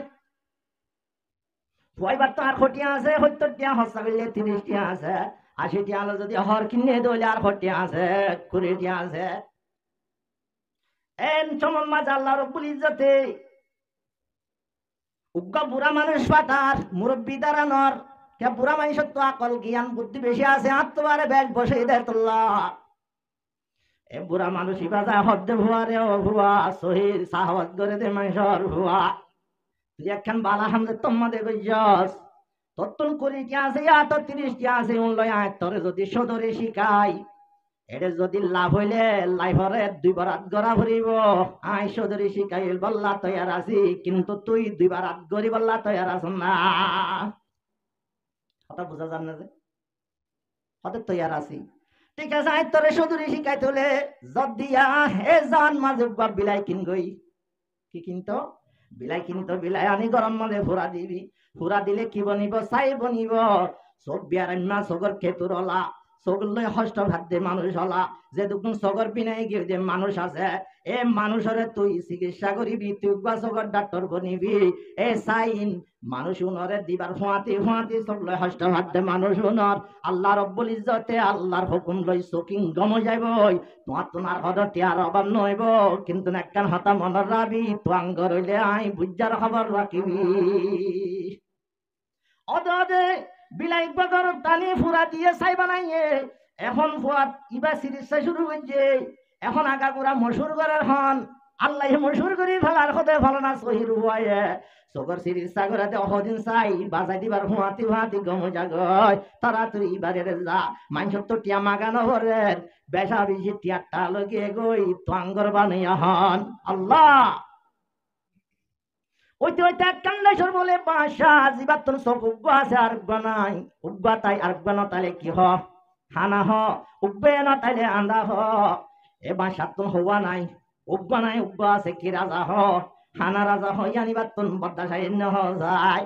হইবার তো আর খটিয়া আছে 70 টিয়া হসা গেলে 30 টিয়া আছে 80 টিয়া আলো যদি হর কিনে দইলে আর খটিয়া আছে 20 টিয়া আছে এন চমন মাঝ আল্লাহ রব্বুল ইজ্জতে উগ্র বুড়া মানুষ পাঠার মুরব্বী দাঁড়ানোর কে বুড়া মানুষের তো আকল জ্ঞান বুদ্ধি বেশি আছে আত্মবারে ব্যাগ বসে দেয় তোল্লা এ বুড়া মানুষ বাজা হদ্দে ভুয়া রে ও ভুয়া শহীদ সাহস করে দে মানুষের ভুয়া তুই একখান বালা হামদে তোমাদের গজ্জস তত্তন করি কি আছে তো 30 কি আছে উনলয় আয় তোরে যদি সদরে শিখাই এটা যদি লাভ হইলে লাইফরে 2 বার রাত গড়া ভরিব আই সদরে শিখাইল বললা তৈয়ার আছি কিন্তু তুই 2 বার রাত গড়ি বললা তৈয়ার আছ না কথা বুঝা যান না যে হতে তৈয়ার আছি ঠিক আছে আই তোরে সদরে শিখাই তোলে যদিয়া হে জান মাঝে বিলাই কিন গই কি কিনতো বিলাই আনি গরম মাঝে ফুরা দিবি ফুরা দিলে কি বনিব চাই বনিব সব বিয়ারান্না সগর খেতুরলা সগলে হষ্ট ভাত দে মানুষ হলা যে দুগুণ সগর পিনাই গিয়ে যে মানুষ আছে এ মানুষরে তুই চিকিৎসা করিবি তুই বা সগর ডাক্তার বনিবি এ সাইন মানুষ উনরে দিবার ফুয়াতি সগলে হষ্ট ভাত দে মানুষ উনর আল্লাহ রব্বুল ইজ্জতে আল্লাহর হুকুম লই চকিং গম যাইব তোমার হদতে আর অভাব নইব কিন্তু একখান হতা মনের রাবি তোয়াঙ্গ রইলে আই বুঝার খবর রাখিবি অদে অদে বিলাই বগর টানি ফুরা দিয়ে ছাই বানাইয়ে এখন ফুয়াত ইবা চিকিৎসা শুরু হয়েছে। এখন আগাগোড়া মশুর করার হন আল্লাহ মশুর করি ফেলার হতে ভালো না সহির হুয়ায়ে চোখর চিকিৎসা করাতে অহদিন চাই বাজাই দিবার হুয়াতি হুয়াতি গম জাগয় তাড়াতাড়ি এবারে যা মানুষের তো টিয়া মাগানো ভরের বেশা বেশি টিয়ারটা লগে গই তোয়াঙ্গর বানিয়া হন আল্লাহ। ওইতে ওইতে কান্নেশ্বর বলে বাসা জীবাত্তন সব উগ্র আছে আর উগ্র নাই উগ্র তাই আর উগ্র না তাইলে কি হ হানা হ উগ্রে না তাইলে আন্দা হ এ বাসাত্তন হওয়া নাই উগ্র নাই উগ্র আছে কি রাজা হ হানা রাজা হইয়ানি বাত্তন বদ্দাশাই হ যায়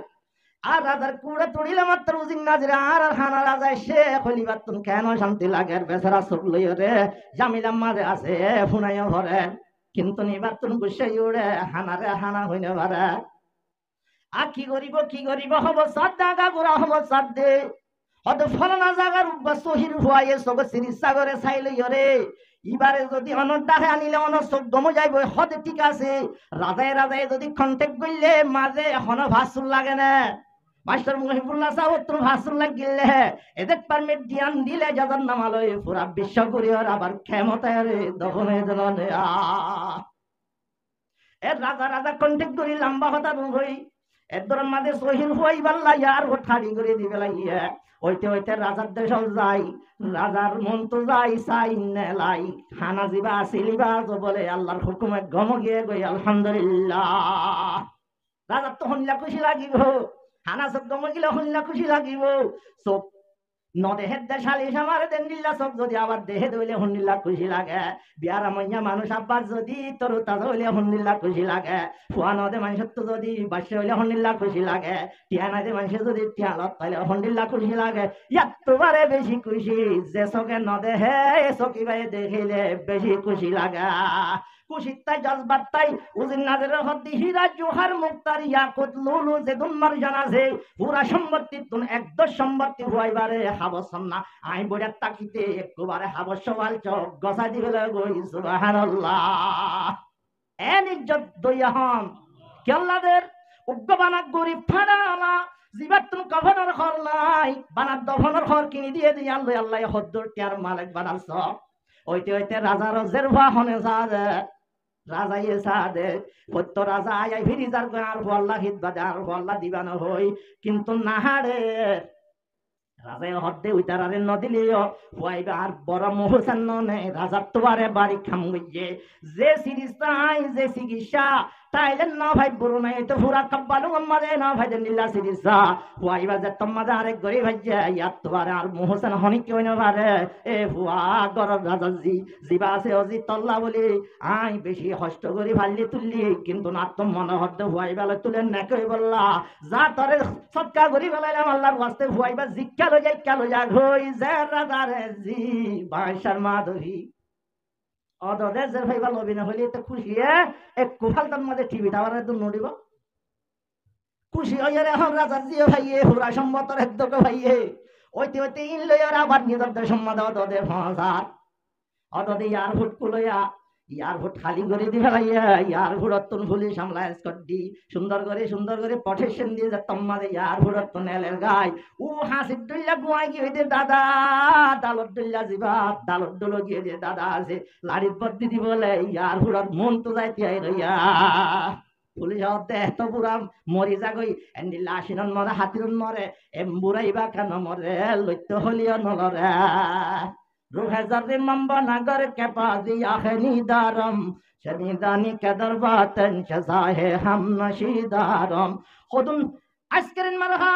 আর রাজার কুড়ে তুড়িলে মাত্র উজিং নাজরে আর হানা রাজা সে হলি বাত্তন কেন শান্তি লাগে বেচারা চোখ লইয় রে জামিলাম মাঝে আছে ফুনাইয়া ভরে কিন্তু নিবাত্তন গুসাই উড়ে হানারে হানা হইনে পারে আর কি করিব হব সাদ্দা গাগুরা হব সাদ্দে হয়তো ফলনা জাগার সহির হুয়াইয়ে সব চিকিৎসা করে চাইলে রে এবারে যদি অনদাহে আনিলে অন চোখ গম যাইব হতে ঠিক আছে রাজায় রাজায় যদি কন্টেক্ট করলে মাঝে এখনো ভাসুর লাগে না মাস্টার মহিবুল্লাহ সাহেব তোর ভাসুর লাগিলে এদের পারমিট জ্ঞান দিলে যাদের নামালয় পুরা বিশ্ব করিয়ার আবার ক্ষমতায় দখনে জনে এর রাজা রাজা কন্টেক্ট করি লম্বা কথা হই এর মাঝে সহির হই বাল্লা ইয়ার ঠাড়ি করে দিবে লাগিয়ে ওইতে ওইতে রাজার দেশ যাই রাজার মন তো যাই চাই নেলাই খানা জিবা আসিলিবা বলে আল্লাহর হুকুমে গম গিয়ে গই আলহামদুলিল্লাহ রাজার তো হন্যা খুশি লাগিব হানা সব গম গিলে হন্যা খুশি লাগিব সব নদেহের দেশালি আমার দিল্লা সব যদি আবার দেহে দইলে হন্ডিল্লা খুশি লাগে বিয়ার মইয়া মানুষ আব্বার যদি তোর তাজা হইলে হন্ডিল্লা খুশি লাগে ফুয়া নদে মানুষের তো যদি বাসে হইলে হন্ডিল্লা খুশি লাগে টিয়া নদে মানুষের যদি টিয়া লত পাইলে হন্ডিল্লা খুশি লাগে এতবারে বেশি খুশি যে চোখে নদেহে চকি বাই দেখিলে বেশি খুশি লাগে খুশির তাই জজবার তাই উজিন নাজরের হদ্দি হীরা জোহার মুক্তার ইয়াকুত লুলু যে দুনমার জানাছে পুরা সম্পত্তি তুন একদম সম্পত্তি হইবারে হাবসম না আই বড়ে তাকিতে একবারে হাবস সওয়াল চোখ গসা দিবেলে গই সুবহানাল্লাহ এন ইজ্জত দয়াহম কেল্লাদের উগ্গবানা গরিব ফাড়ালা জীবাত্তুন কফনের ঘর নাই বানার দফনের ঘর কিনে দিয়ে দিয়ে আল্লাহ আল্লাহ হদ্দুর টিয়ার মালিক বানালছ ওইতে ওইতে রাজার জেরভা হনে সাদে রাজাই সাদে সত্য রাজা আই ফিরিজার আর আল্লাহ হিত বাদে আর আল্লাহ দিবানো হই কিন্তু নাহারে রাজাই হদ্দে উইতারারে নদিলিও হইবা আর বড় মোহসান নে রাজার তোয়ারে বাড়ি খাম গইয়ে যে সিরিস্তাই যে চিকিৎসা তাইলে না ভাই বড় নাই তো পুরা কব্বালু আমারে না ভাই নিল্লা সিরিসা হইবা যে তোমাদে আরেক গরি ভাইয়া ইয়া তোয়ারে আর মোহসান হনি কেউ না পারে এ হুয়া গর রাজা জি জিবা আছে অজি তল্লা বলি আই বেশি কষ্ট করি ভাল্লি তুললি কিন্তু না তো মনে হদ্দে হইবা তুলে না কই বললা যা তরে সৎকা করি বেলাইলাম আল্লাহর ওয়াস্তে হইবা জিক্কা লই যাই কালো যা হই যে রাজারে জি বাইশার মাধবী অদদের যে ভাইবা লবি না হইলে তো খুশি এক কুফালতার মধ্যে টিভি টাওয়ারের তো নড়িব খুশি হইয়া এখন রাজার জিও ভাইয়ে হুরা সম্মতর একদক ভাইয়ে ওইতে ওইতে ইন লইয়ার আবার নিজের সম্মত অদদে ভাষার অদদে ইয়ার ভোট কুলইয়া ইয়ার ভোট খালি করে দি ফেলাইয়া ইয়ার ভোটন ভুলি সামলা স্কট দি সুন্দর করে প্রটেকশন দিয়ে যে তোমাদের ইয়ার ভোটন এলের গায় ও হাসির ডুল্লা গুয়াই গিয়ে দে দাদা ডালত ডুল্লা জিবা ডালত ডুল গিয়ে দে দাদা আছে লাড়ির পদ্ধতি দি বলে ইয়ার ভোট মন তো যাইতে আই রইয়া পুলিশ দেহ তো পুরা মরি যাগই এন্ডি লাশিনন মরে হাতিরন মরে এম্বুরাইবা কেন মরে লইতে হলিও নলরে রুহে জারি মাম্বা নগর के पास याखनी दारम शनीदानी के दरबातन शजाहे हम नशीदारम खुदुन আজকের মারহা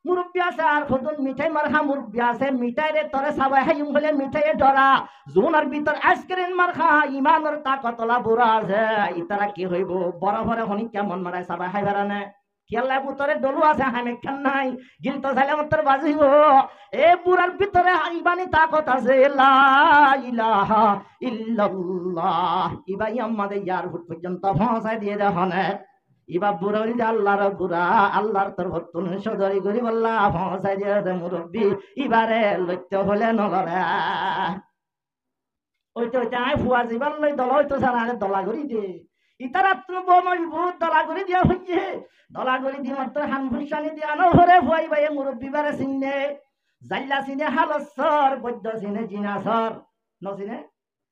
মুরব্বি আছে আর খুদুন মিঠাই মারহা মুরব্বি আছে মিঠাই রে তরে সবাই হাইম বলে মিঠাই ডরা জোনার ভিতর আজকের মারহা ইমানের তাকতলা বুড়া আছে ইতারা কি হইব বড় বড় হনি কেমন মারায় সবাই হাই বারানে কেল্লা ভিতরে ডলু আছে হামেখান নাই গিল তো সাইলে মতর বাজিব এ বুড়ার ভিতরে ইবানি তাকত আছে লা ইলাহা ইল্লাল্লাহ ইবাই আমাদের ইয়ার ফুট পর্যন্ত পৌঁছায় দিয়ে দেহনে ইবা বুড়া হইলে আল্লাহর বুড়া আল্লাহর তোর ভক্তুন সদরি করি বললা পৌঁছায় দিয়ে দে মুরব্বী ইবারে লইতে হলে নলরে ওইতে ওইতে আয় ফুয়া জিবার লই দল হইতো সারা দলা করি দে ইতারাত্র মজবুত দলাগরি দিয়া হইছে দলাগরি দি মাত্র হানফুসানি দিয়া নহরে ভয় ভাই মুরব্বী বারে চিনে জাল্লা চিনে হালসর বৈদ্য চিনে জিনাসর নচিনে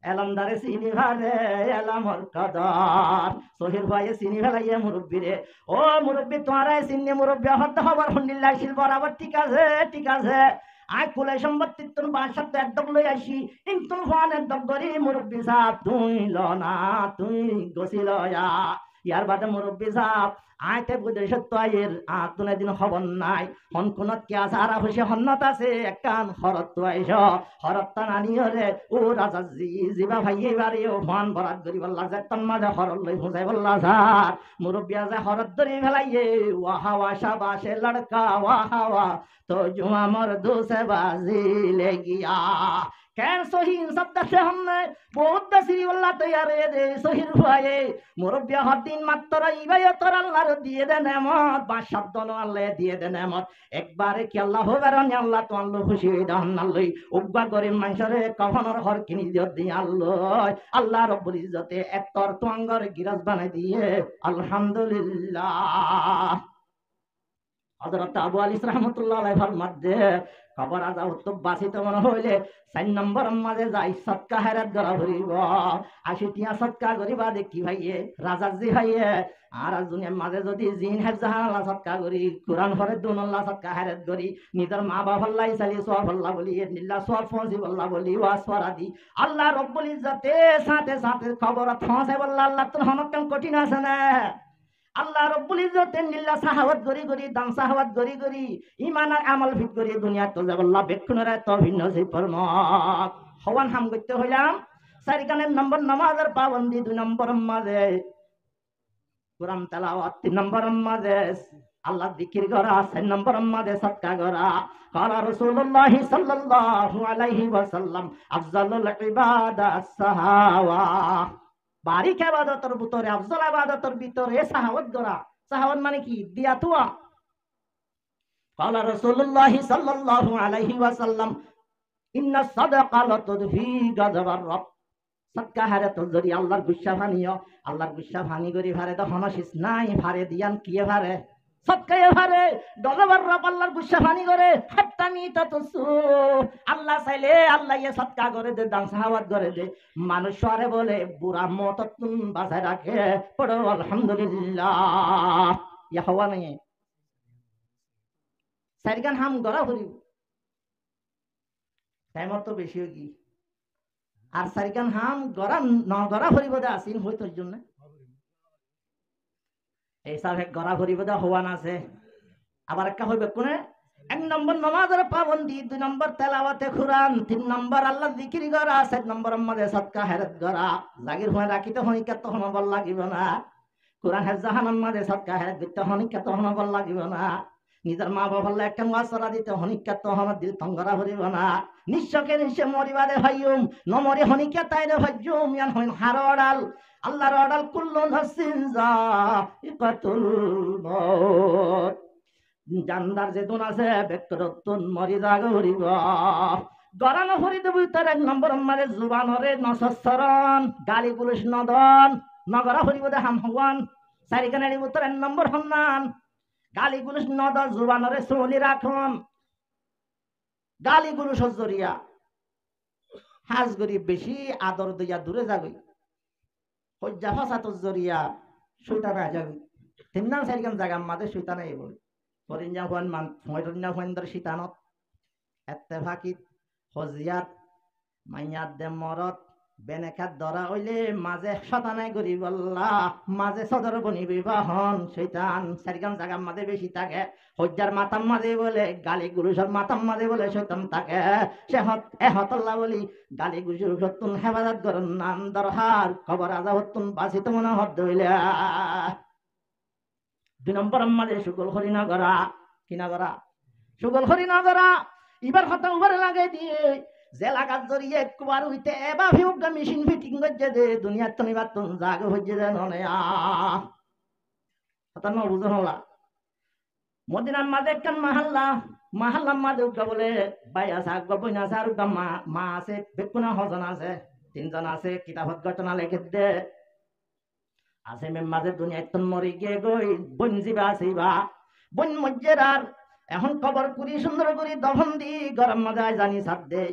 এলমদারে চিনি ভারে এলামর কদর সহির ভাইয়ে চিনি ফেলাইয়ে মুরব্বীরে ও মুরব্বী তোমারাই চিনি মুরব্বী হতে হবার হন্ডিল্লা ছিল বরাবর ঠিক আছে আই কুলে সম্পত্তি তোর বাসার তো একদম লই আসি ইন্তন ফান একদম করি মুরব্বী সাহ তুই ল না তুই গছিল ইয়ার বাদে মুরব্বী সাহ আইতে বুঝে সত্য আয়ের আতুনে দিন খবর নাই হন কোনত কে আছে আর হইছে হন্নত আছে একখান হরত তো আইস হরত নানি হরে ও রাজা জিবা ভাই এবারে ও ফান বরাত করি বললা যে তন মাঝে হরত লই ফুজাই বললা স্যার মুরব্বী আছে হরত ধরে ফেলাইয়ে ওয়াহাওয়া শাবাশে লড়কা ওয়াহাওয়া तो जो अमर दूसरे बाजी ले गया कैन सही शब्द से हमने बहुत दसी वल्ला तैयार दे सही रुआए मुरब्बिया हद्दीन मात्र इबाय तर अल्लाह दिए दे नेमत बा शब्द न अल्लाह दिए दे नेमत एक बार कि अल्लाह हो गरन अल्लाह तो अल्लाह खुशी दहन अल्लाह उब्बा करे मानसरे कफनर हर किनी दियो दि अल्लाह अल्लाह रब्बुल इज्जते एक तर तो अंगर गिरस बना दिए अल्हम्दुलिल्लाह हजरत আবু আলী রহমতুল্লাহ আলাইহির মধ্যে খবর আজা হতো বাসিত মনে হইলে 4 নম্বর মাঝে যাই সদকা হেরাত করা ভরিব 80 টিয়া সদকা করিবা দেখি ভাইয়ে রাজাজি ভাইয়ে আর দুনিয়ার মাঝে যদি জিন হেফজাহান আল্লাহ সদকা করি কোরআন পড়ে দুন আল্লাহ সদকা হেরাত করি নিজের মা বাবা আল্লাহ সালি সওয়াব আল্লাহ বলি নিল্লাহ সওয়াব ফজি আল্লাহ বলি ওয়াসফারা দি আল্লাহ রব্বুল ইজ্জতে সাথে সাথে খবর পৌঁছায় আল্লাহ তো হনকম কঠিন আছে না আল্লাহ রব্বুল ইজ্জতে নিল্লা সাহাওয়াত গরি দান সাহাওয়াত গরি ঈমান আর আমল ফিট গরি দুনিয়া তো আল্লাহ বেক্ষণরা তৌহিদ নসিব ফরমাক হওয়ান হাম করতে হইলাম চারিকানের নম্বর নামাজের পাবন্দি 2 নম্বর মাঝে কোরআন তেলাওয়াত 3 নম্বর মাঝে আল্লাহ জিকির করা 4 নম্বর মাঝে সদকা করা কালা রাসূলুল্লাহ সাল্লাল্লাহু আলাইহি ওয়াসাল্লাম আফজালুল ইবাদাত সাহাওয়া বারিক ইবাদতের ভিতরে আফজল ইবাদতের ভিতরে সাহাওয়াত করা সাহাওয়াত মানে কি দিয়া তুয়া قال رسول الله صلى الله عليه وسلم ان الصدقه لتدفي غضب الرب সদকা হারে তো যদি আল্লাহর গুসা ভানিও আল্লাহর গুসা ভানি করি ভারে তো হনসিস নাই ভারে দিয়ান কিয়ে ভারে সদকায়ে ভারে গজবার রব আল্লাহর গুসা ভানি করে হাত্তানি তাতসু আল্লাহ চাইলে আল্লাহ ইয়ে সদকা করে দে দান সাহাওয়াত করে দে মানুষ আরে বলে বুড়া মত তুম বাঁচায় রাখে পড়ো আলহামদুলিল্লাহ ইয়া হওয়া নাই সাইরগান হাম গড়া ভরি টাইমত তো বেশি কি আর সাইরগান হাম গড়া ন গড়া ভরিব দে আসিন হইতোর জন্য এই সব এক গড়া ভরিব দে হওয়ান আছে আবার একটা হইবে কোনে 1 নম্বর নামাজের পাবন্দি 2 নম্বর তেলাওয়াতে কুরআন 3 নম্বর আল্লাহ জিকির করা 4 নম্বর মধ্যে সদকা হেরাত করা জাগির হয়ে রাখিতে হনিকা তো হন বল লাগিব না কুরআন হেজাহানের মধ্যে সদকা হেরাত দিতে হনিকা তো হন বল লাগিব না নিজের মা বাবার একটা ওয়াসরা দিতে হনিকা তো হন দিল তঙ্গরা ভরিব না নিশ্চকে নিশ্চয় মরিবারে ভাইয়ুম নমরে হনিকা তাইরে ভাইয়ুম ইয়ান হইন হারড়াল আল্লাহর অর্ডাল কুল্লু নাফসিন যায়িকাতুল মউত জান্দার যে দুন আছে ব্যক্তিরত্বন মরি জাগ হরিব গরানো হরি দেব তার 1 নম্বর মারে জুবানরে নসসরণ গালি গুলিশ নদন নগরা হরিব দে হাম হওয়ান সারিকানারি উত্তর 1 নম্বর হন্নান গালি গুলিশ নদন জুবানরে সুলি রাখুন গালি গুলিশ জরিয়া হাজ গরি বেশি আদর দিয়া দূরে যাগই হজ্জা ফাসাত জরিয়া শয়তান যাগই তিন নাম সারিকান জায়গা মাঝে শয়তান এই বলে পরিঞ্জা হন মান ফয়রিঞ্জা হনদর শীতানত এত্তেফাকিত হজিয়াত মাইয়াত দে মরত বেনেকাত ধরা হইলে মাঝে শতানাই করি বললা মাঝে সদর বনি বিবাহন শৈতান সারিকান জায়গা মাঝে বেশি থাকে হজ্জার মাতাম মাঝে বলে গালি গুরুসর মাতাম মাঝে বলে শৈতান থাকে সে হতল্লা বলি গালি গুরুসর সত্তুন হেফাজত করুন নাম দরহার খবর আজা হত্তুন বাসিত মনে হদ্দ হইলে 2 নম্বর মাঝে সুগল হরি না করা কিনা করা সুগল হরি না করা এবার কথা উপরে লাগাই দিয়ে যে লাগাত জড়িয়ে একবার হইতে এবার ভিউগা মেশিন ফিটিং করছে দে দুনিয়ার তো নিবার তো জাগ হইছে দে ননে কথা না বুঝো হলা মদিনার মাঝে একখান মাহাল্লার মাঝে উঠা বলে ভাই আছে আগ বইনা আছে আর মা আছে বেকুনা হজন আছে 3 জন আছে কিতাবত ঘটনা লেখে দে আছে মাঝে দুনিয়ায় তন মরি গিয়ে গই বন জিবা আসিবা বন মজ্জের আর এখন কবর করি সুন্দর করি দফন দি গরম মাঝে জানি সাত দে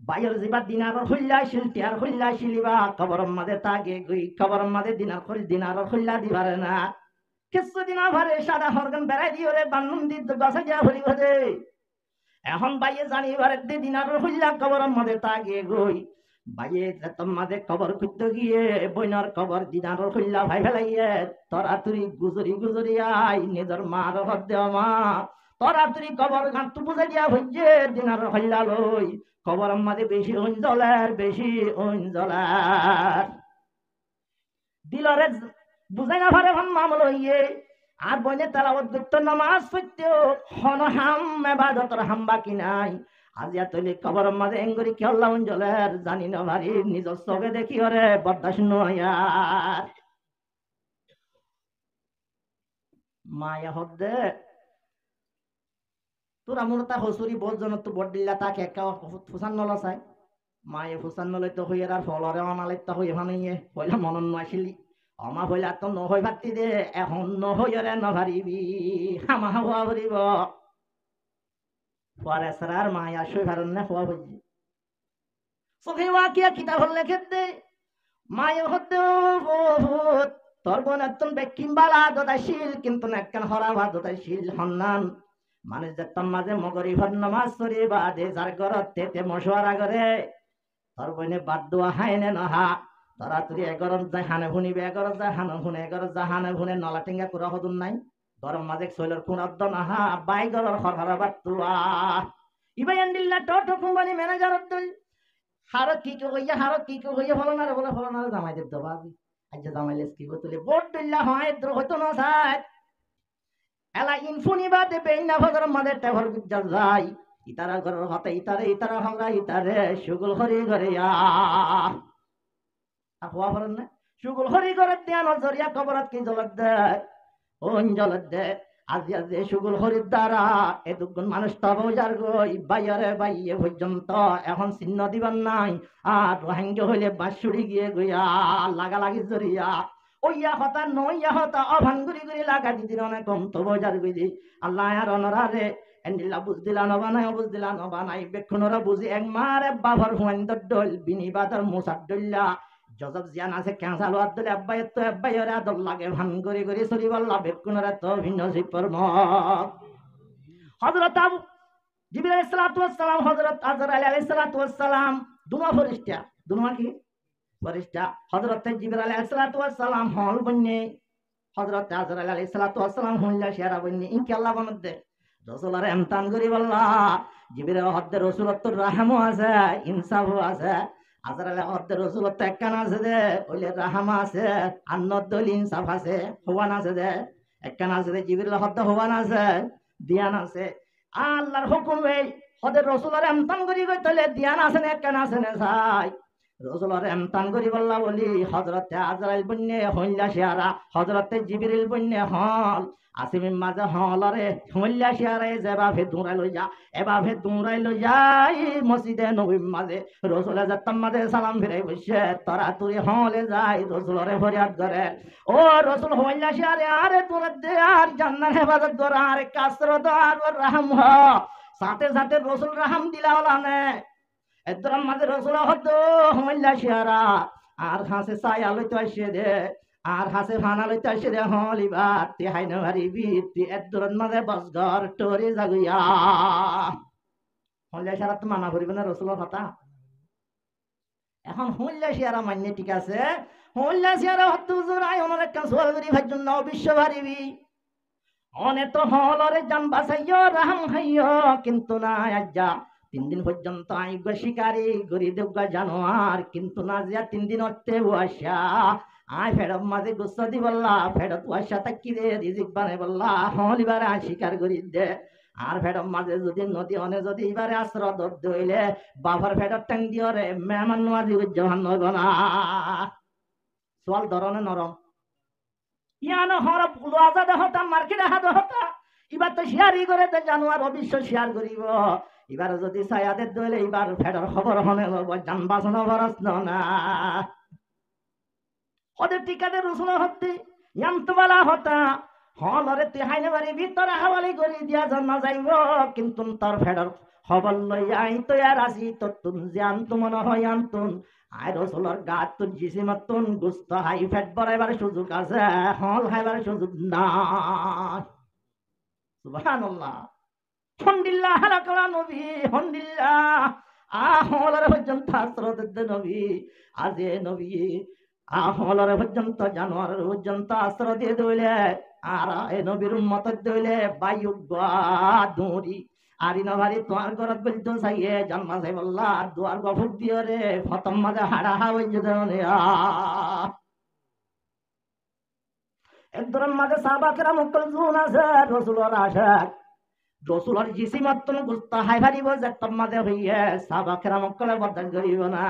বাইর জিবা দিনার হইলা শিলটি আর হইলা শিলিবা কবর মাঝে তাগে গই কবর মাঝে দিনার হইলা দিবারে না কিছু দিনা ভারে সাদা হরগান বেড়াই দিও রে বান্নুম দি বাসা গিয়া হরি ভরে এখন বাইয়ে জানি ভারে দিনার হইলা কবর মাঝে তাগে গই বাইয়ে মাঝে কবর খুঁজতে গিয়ে বইনার কবর দিনার হইলা ভাই ফেলাইয়ে তরাতুরি গুজরি গুজরি আই নিজের মার হদ দেওয়া মা তরাতুরি কবর গান তু বুঝে দিয়া হইছে দিনার হইলা লই কবর মাঝে বেশি অঞ্জলের বেশি অঞ্জলের দিলরে বুঝাই না পারে ভান মাম লইয়ে আর বইনে তেলাওয়াত করতে নামাজ পড়তে হন হাম এবাদতর হাম বাকি নাই আজিয়া তৈলি কবর মাঝে এঙ্গুরি কি হল্লা অঞ্জলের জানি না ভারি নিজ চোখে দেখি ওরে বরদাস নয়ার মায়া হদ্দে তোরা মোরতা হসুরি বোঝজন তো বড় দিল্লা তাকে একা ফুসান নলা চাই মায়ে ফুসান নলে তো হইয়ার আর ফলরে অনালে তো হইয়া ভানিয়ে পয়লা মনন নয়াছিলি অমা হইলা তো নহই ভাতি দে এখন নহইরে নভারিবি হামা হওয়া ভরিব পরে সারার মায়া সই ভারন না হওয়া বুঝি চোখে ওয়াকিয়া কিতাব লেখে দে মায়ে হতে বহুত তোর বোন একজন বেকিম বালা দদাশীল কিন্তু একখান হরা বা দদাশীল হন্নান মানুষ দেখতাম মাঝে মগরি ভর নমাজ সরি বাদে যার ঘরত তেতে মশওয়ারা করে তোর বোনে বাদ দোয়া হাইনে নহা তোরা তুই এগরম যায় হানে ভুনিবে এগর যায় হানে ভুনে এগর যা হানে ভুনে নলা টেঙ্গা পুরা হদুন নাই গরম মাঝে শৈলের কোন অদ্দ নাহা বাই গরর হরহরা বাদ তুয়া ইবাই আন্দিল্লা টোটো কোম্পানি ম্যানেজার তুই হারো কি হইয়া হলো না রে বলে হলো না জামাই দেব বাবি আজ জামাই লেস কি বতুলে বোট দিল্লা হয় দ্র হতো না সাত এলা ইনফুনি বাদে বেইনা ভগর মাদে টেভর গুজ্জা যাই ইতারা ঘর হতে ইতারা হঙ্গা ইতারে সুগুল হরি ঘরে আ হওয়া ভরেন না সুগুল হরি ঘরে দিয়া নজরিয়া কবরত কি জলত দে ওন জলত দে আজি আজি সুগুল হরির দ্বারা এ দুগুণ মানুষ তব যার গই বাইরে বাইয়ে পর্যন্ত এখন চিহ্ন দিবার নাই আর রোহিঙ্গা হইলে বাঁশুড়ি গিয়ে গইয়া লাগালাগি জরিয়া ওইয়া হতা নইয়া হতা অভাঙ্গুরি গুরি লাগা দিদির অনেক কম তব যার গই আল্লাহ আর অনরারে এন্ডিলা বুঝদিলা নবানাই বুঝদিলা নবানাই বেক্ষণরা বুঝি এক মারে বাবার হুয়াইন্দ ডল বিনিবাদার মোসার ডল্লা জজব জিয়ান আছে ক্যান্সার হওয়ার দলে আব্বাই তো আব্বাই ওরা দল লাগে ভান করে করে সরি বললা বেকুনরা তো ভিন্ন শিবর হযরত আবু জিবরিল আলাইহিস সালাতু ওয়াস সালাম হযরত আজরাইল আলাইহিস সালাতু ওয়াস সালাম দুনো ফেরেশতা দুনো কি ফেরেশতা হযরত জিবরিল আলাইহিস সালাতু ওয়াস সালাম হল বন্নে হযরত আজরাইল আলাইহিস সালাতু ওয়াস সালাম হইলা শেরা বন্নে ইনকে আল্লাহ বনদে রাসূলের এমতান করি বললা জিবরিল হদ্দে রাসূলত্বর রাহমও আছে ইনসাফও আছে আজরাইল হদ্দে রাসূলত্ব একখান আছে দে ওইলে রাহম আছে আন্নদল ইনসাফ আছে হওয়ান আছে দে একখান আছে দে জিবরিল হদ্দে হওয়ান আছে দিয়ান আছে আল্লাহর হুকুম এই হদের রাসূলের এমতান করি কই তলে দিয়ান আছে না একখান আছে না চাই রাসূলের এমতান করি বললা বলি হযরত আজরাইল বন্নে হইলা শেরা হযরত জিবরিল বন্নে হল আসিমিন মাঝে হলরে হইলা শেরা যেভাবে দৌড়াই লই যা এভাবে দৌড়াই লই যাই মসজিদে নবী মাঝে রাসূল যাত্তাম মাঝে সালাম ফিরাই বসে তারা তুই হলে যাই রাসূলরে ফরিয়াদ করে ও রাসূল হইলা শেরা আরে তোর দে আর জান্নাত হেফাজত কর আর কাসরত আর রহম হ সাথে সাথে রাসূল রহম দিলা ওলানে এদরাম মাঝে রাসূল হদ হইলা শেরা আর হাসে ছায়া লইতে আসে দে আর হাসে ফানা লইতে আসে দে হলিবা তে হাই না হারিবি তে এদরাম মাঝে বসগর টরি জাগুয়া হইলা শেরা তো মানা করিবে না রাসূলের কথা এখন হইলা শেরা মান্য ঠিক আছে হইলা শেরা হদ হুজুর আই অনেক কাজ করি ভাই জন্য বিশ্ব হারিবি অনেক তো হলরে জান বাসাইও রাহম হাইও কিন্তু না আজ্জা 3 দিন পর্যন্ত আইগো শিকারি গরি দেবগা জানোয়ার কিন্তু না যা 3 দিন অর্থে ওয়াশা আই ফেরত মাঝে গুচ্ছা দি বললা ফেরত ওয়াশা তাকি দে রিজিক বানাই বললা হলিবার আই শিকার করি দে আর ফেরত মাঝে যদি নদী অনে যদি এবারে আশ্রয় দর্দ হইলে বাবার ফেরত ট্যাং দিও রে মেহমান নওয়াজি উজ্জামান নইব না সোয়াল ধরনে নরম ইয়ানো হরপ আজাদ হতা মার্কেটে হাত হতা এবার তো শেয়ারই করে দে জানোয়ার অবশ্য শেয়ার করিব এবার যদি ছায়াদের দইলে এবার ফেডার খবর হনে যান বাঁচানো বরস না ওদের টিকাতে রসুল হতে ইয়ান্তবালা হতা হলরে তেহাইনে বাড়ি ভিতরে হাওয়ালি করে দিয়া জন্ম যাইব কিন্তু তোর ফেডর খবর লই আই তো আর আসি তো তুন জানতো মনে হয় আনতুন আয় রসুলর গাত তুন জিসিমাতুন গুস্ত হাই ফ্যাট বড়াইবার সুযোগ আছে হল হাইবার সুযোগ না। সুবহানাল্লাহ। হন্ডিল্লাহ হালাকালা নবী হন্ডিল্লাহ হলরে পর্যন্ত আশ্রদ নবী আজে নবী হলরে পর্যন্ত জানোয়ারের পর্যন্ত আশ্রয় দিয়ে দইলে আর এ নবীর উম্মত দইলে বায়ু দৌড়ি আর ইনভারি তোমার ঘরত বলতো চাইয়ে জন্ম চাই বললা দুয়ার গফুক দিয়ে রে ফতম মাঝে হাড়া হাওয়াই যেতে একদরের মাঝে সাহাবাকেরা মুকল জুন আছে রসুলর আশাক রসুলর জিসিমাত্তন গুস্তা হাই ভারিব যে মাঝে হইয়ে সাহাবাকেরা মুকলে বরদাস্ত করিব না।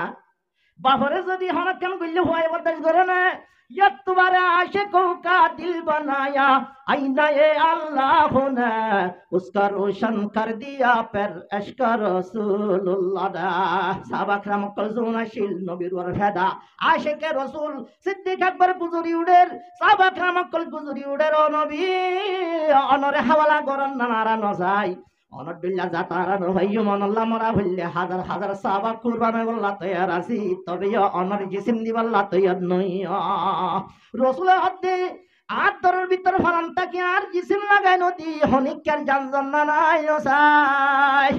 বাপরে যদি হনক কেন করলে হয় বরদাস্ত করে না ये तुम्हारे आशिकों का दिल बनाया आईना ये अल्लाह ने उसका रोशन कर दिया पर अश्क रसूलुल्लाह दा। साहबा کرام কলজুনা শিল নবীর ওর ফেদা আশিকে রাসূল সিদ্দিক আকবর গুজরি উডের সাহবা کرام কল গুজরি উডের ও নবী অনরে হাওয়ালা গরন নারা নজাই অনর বিল্লাহ জাতারা নভাইয়ু মনাল্লাহ মরা হইলে হাজার হাজার সাহাবা কুরবানে বল্লা তৈয়ার আছি তবে অনর জিসিম দি বল্লা তৈয়ার নই রসুল হদ্দে আর দরের ভিতর ফালান্তা কি আর জিসিম লাগাই নদী হনিকার জানজন না নাই নসাই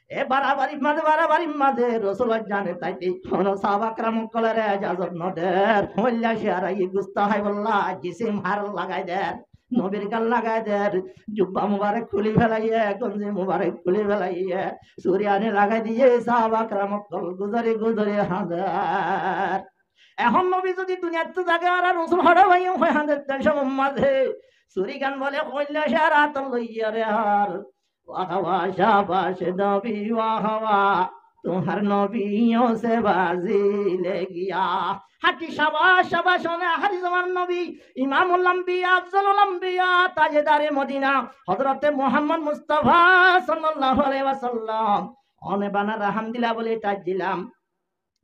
এ বারাবারি মাঝে রসুল জানে তাইতে হন সাহাবা کرام কলরে ইজাজত নদের হইলা শেয়ারাই গুস্তা হাই বল্লা জিসিম হার লাগাই দেন নবীর গাল লাগাই দেন জুব্বা মুবারক খুলি ফেলাইয়ে গঞ্জি মুবারক খুলি ফেলাইয়ে সুরিয়ানে লাগাই দিয়ে সাহাবা کرام কল গুজরি গুজরি হাজার। এখন নবী যদি দুনিয়ার তো জায়গা আর রসুল হড়া ভাই হয় হাজার দেড়শো মাঝে সুরি গান বলে কইলা সারা তো লইয়া রে আর ওয়াহওয়া শাবাশ নবী ওয়াহওয়া তোমার নবীও সে বাজি লে গিয়া হাটি শাবাশ শাবাশ ওনে হারি জমান নবী ইমামুল আম্বিয়া আফজলুল আম্বিয়া তাজেদারে মদিনা হযরতে মুহাম্মদ মুস্তাফা সাল্লাল্লাহু আলাইহি ওয়াসাল্লাম অনে বানা রাহমদিল্লাহ বলে তাজিলাম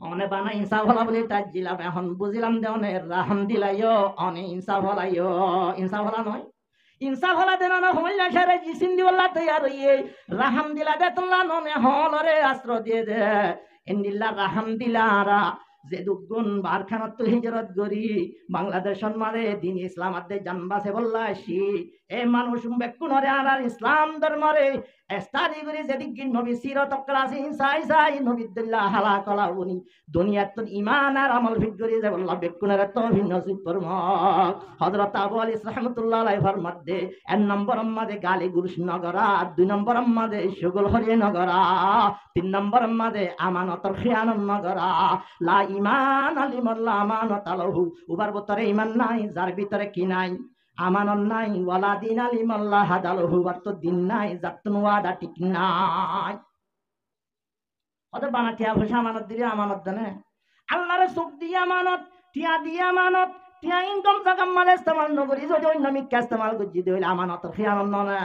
অনে বানা ইনসাফ হলা বলে তাজিলাম এখন বুঝিলাম যে অনে রাহমদিল্লাহ অনে ইনসাফ হলাইও ইনসাফ হলা নয় ইনসাফ হলা দেন না হইলা সারে জিসিন দিওয়াল্লাহ তৈয়ার হইয়ে রাহমদিল্লাহ দেতল্লাহ ননে হলরে আশ্রয় দিয়ে দে ইন্দিল্লাহ রাহমদিল্লাহরা যে দুগুণ বারখানাত তো হিজরত করি বাংলাদেশন মারে দিন ইসলাম আদে জানবাসে বললাসি এ মানুষ বেকুনরে আর ইসলাম ধর্মরে এস্তারি করে যেদিক নবী সিরত ক্লাসি সাই নবীদুল্লাহ হালা কলা উনি দুনিয়াত তো ঈমান আর আমল ফিট করে যে বললা বেকুনরে তৌহিদ নসিব ফরমাক হযরত আবু আলী রাহমাতুল্লাহ আলাইহি ফরমাদে এক নম্বর আমাদে গালি গুরুশ নগরা দুই নম্বর আমাদে সুগল হরিয়ে নগরা তিন নম্বর আমাদে আমানতর খিয়ানত নগরা লা ইমান আলিমাল্লা আমানত আলাহু উবার ভিতরে ঈমান নাই যার ভিতরে কি নাই আমানত নাই ওয়ালা দিন আলিমাল্লাহ হাদালহু আর তো দিন নাই জাতুন ওয়াদা ঠিক নাই ওদের বানা টিয়া পয়সা আমানত দিলে আমানত দেনে আল্লাহরে সুখ দিয়ে আমানত টিয়া দিয়ে আমানত টিয়া ইনকাম জাকাম মাল ইস্তেমাল নগরি যদি অন্য মিক্কা ইস্তেমাল করছি দিলে আমানতর খিয়ানত না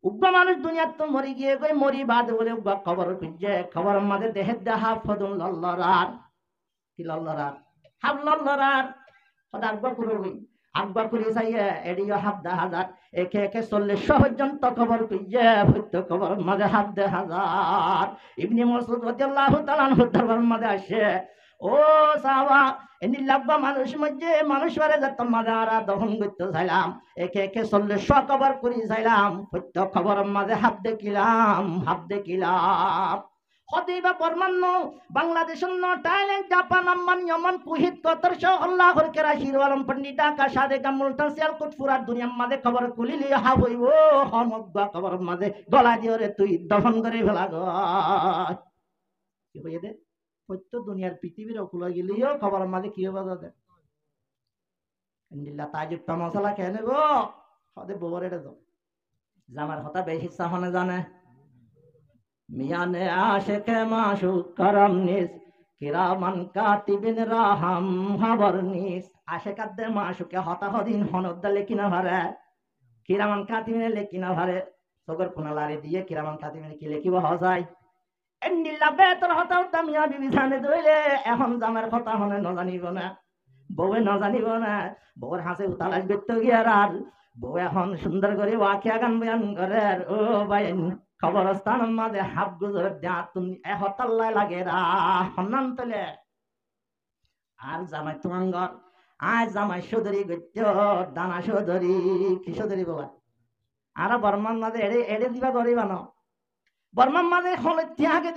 উগ্র মানুষ দুনিয়ার তো মরি গিয়ে কই মরি বাদ বলে উগ্র খবর খুঁজছে খবর আমাদের দেহের দেহা ফদুন লল্লরার কি লল্লরার হাব লল্লরার সদা আকবর করবি আকবর করে চাইয়ে এডিও হাব দা হাজার একে একে 40 পর্যন্ত খবর খুঁজছে সত্য খবর মাঝে হাব দে হাজার ইবনে মাসউদ রাদিয়াল্লাহু তাআলা আনহু দরবার মাঝে আসে ও সাহাবা এনি লাভবা মানুষ মধ্যে মানুষ বারে যত মাদারা দহন করতে চাইলাম একে একে 40 খবর করি চাইলাম সত্য খবর মাঝে হাব দেখিলাম হদিবা বর্মান্য বাংলাদেশ থাইল্যান্ড জাপান আম্মান ইয়মান কুহিত কতর আল্লাহ হরকেরা হিরওয়ালম পন্ডিতা ঢাকা সাদে কামুল তাসিয়াল কুটফুরা দুনিয়ার মাঝে খবর কুলিলি হা হইব হনগবা খবর মাঝে গলা দিও রে তুই দফন করে ফেলা গ কি হইয়ে দে সত্য দুনিয়ার পৃথিবীর অকুলা গেলিও খবর মাঝে কি হবে দাদা ইন্দিল্লাহ তাজিব মশলা খেয়ে নেব হদে ববরে রে জামার কথা বেশি সাহনে জানে মিয়ানে আশিকে মাশুক করম নিস কিরামান কাতিবিন রাহাম খবর নিস আশিকাদে মাশুকে হতাহদিন হনদ লেখিনা ভারে কিরামান কাতিবিনে লেখিনা ভারে সগর কোনালারে দিয়ে কিরামান কাতিবিনে কি লেখিব হজাই এন্ডিলা বেতর হতাও দামিয়া বিবি জানে দইলে এখন জামের কথা হনে নজানিব না বউয়ে নজানিব না বউর হাসে উতালাস বেত গিয়ার আর বউ এখন সুন্দর করে ওয়াকিয়া গান বয়ান করে ও ভাই খবরস্থান মাঝে হাফ গুজর দেয়া তুমি হতাল্লাই লাগে রা হন্নান তোলে আর জামাই তুমাঙ্গর আজ জামাই সদরি গত্য দানা সদরি কি সদরি বাবা আর বর্মান মাঝে এড়ে এড়ে দিবা গরিবানো বর্মান মাঝে হলে ত্যাগে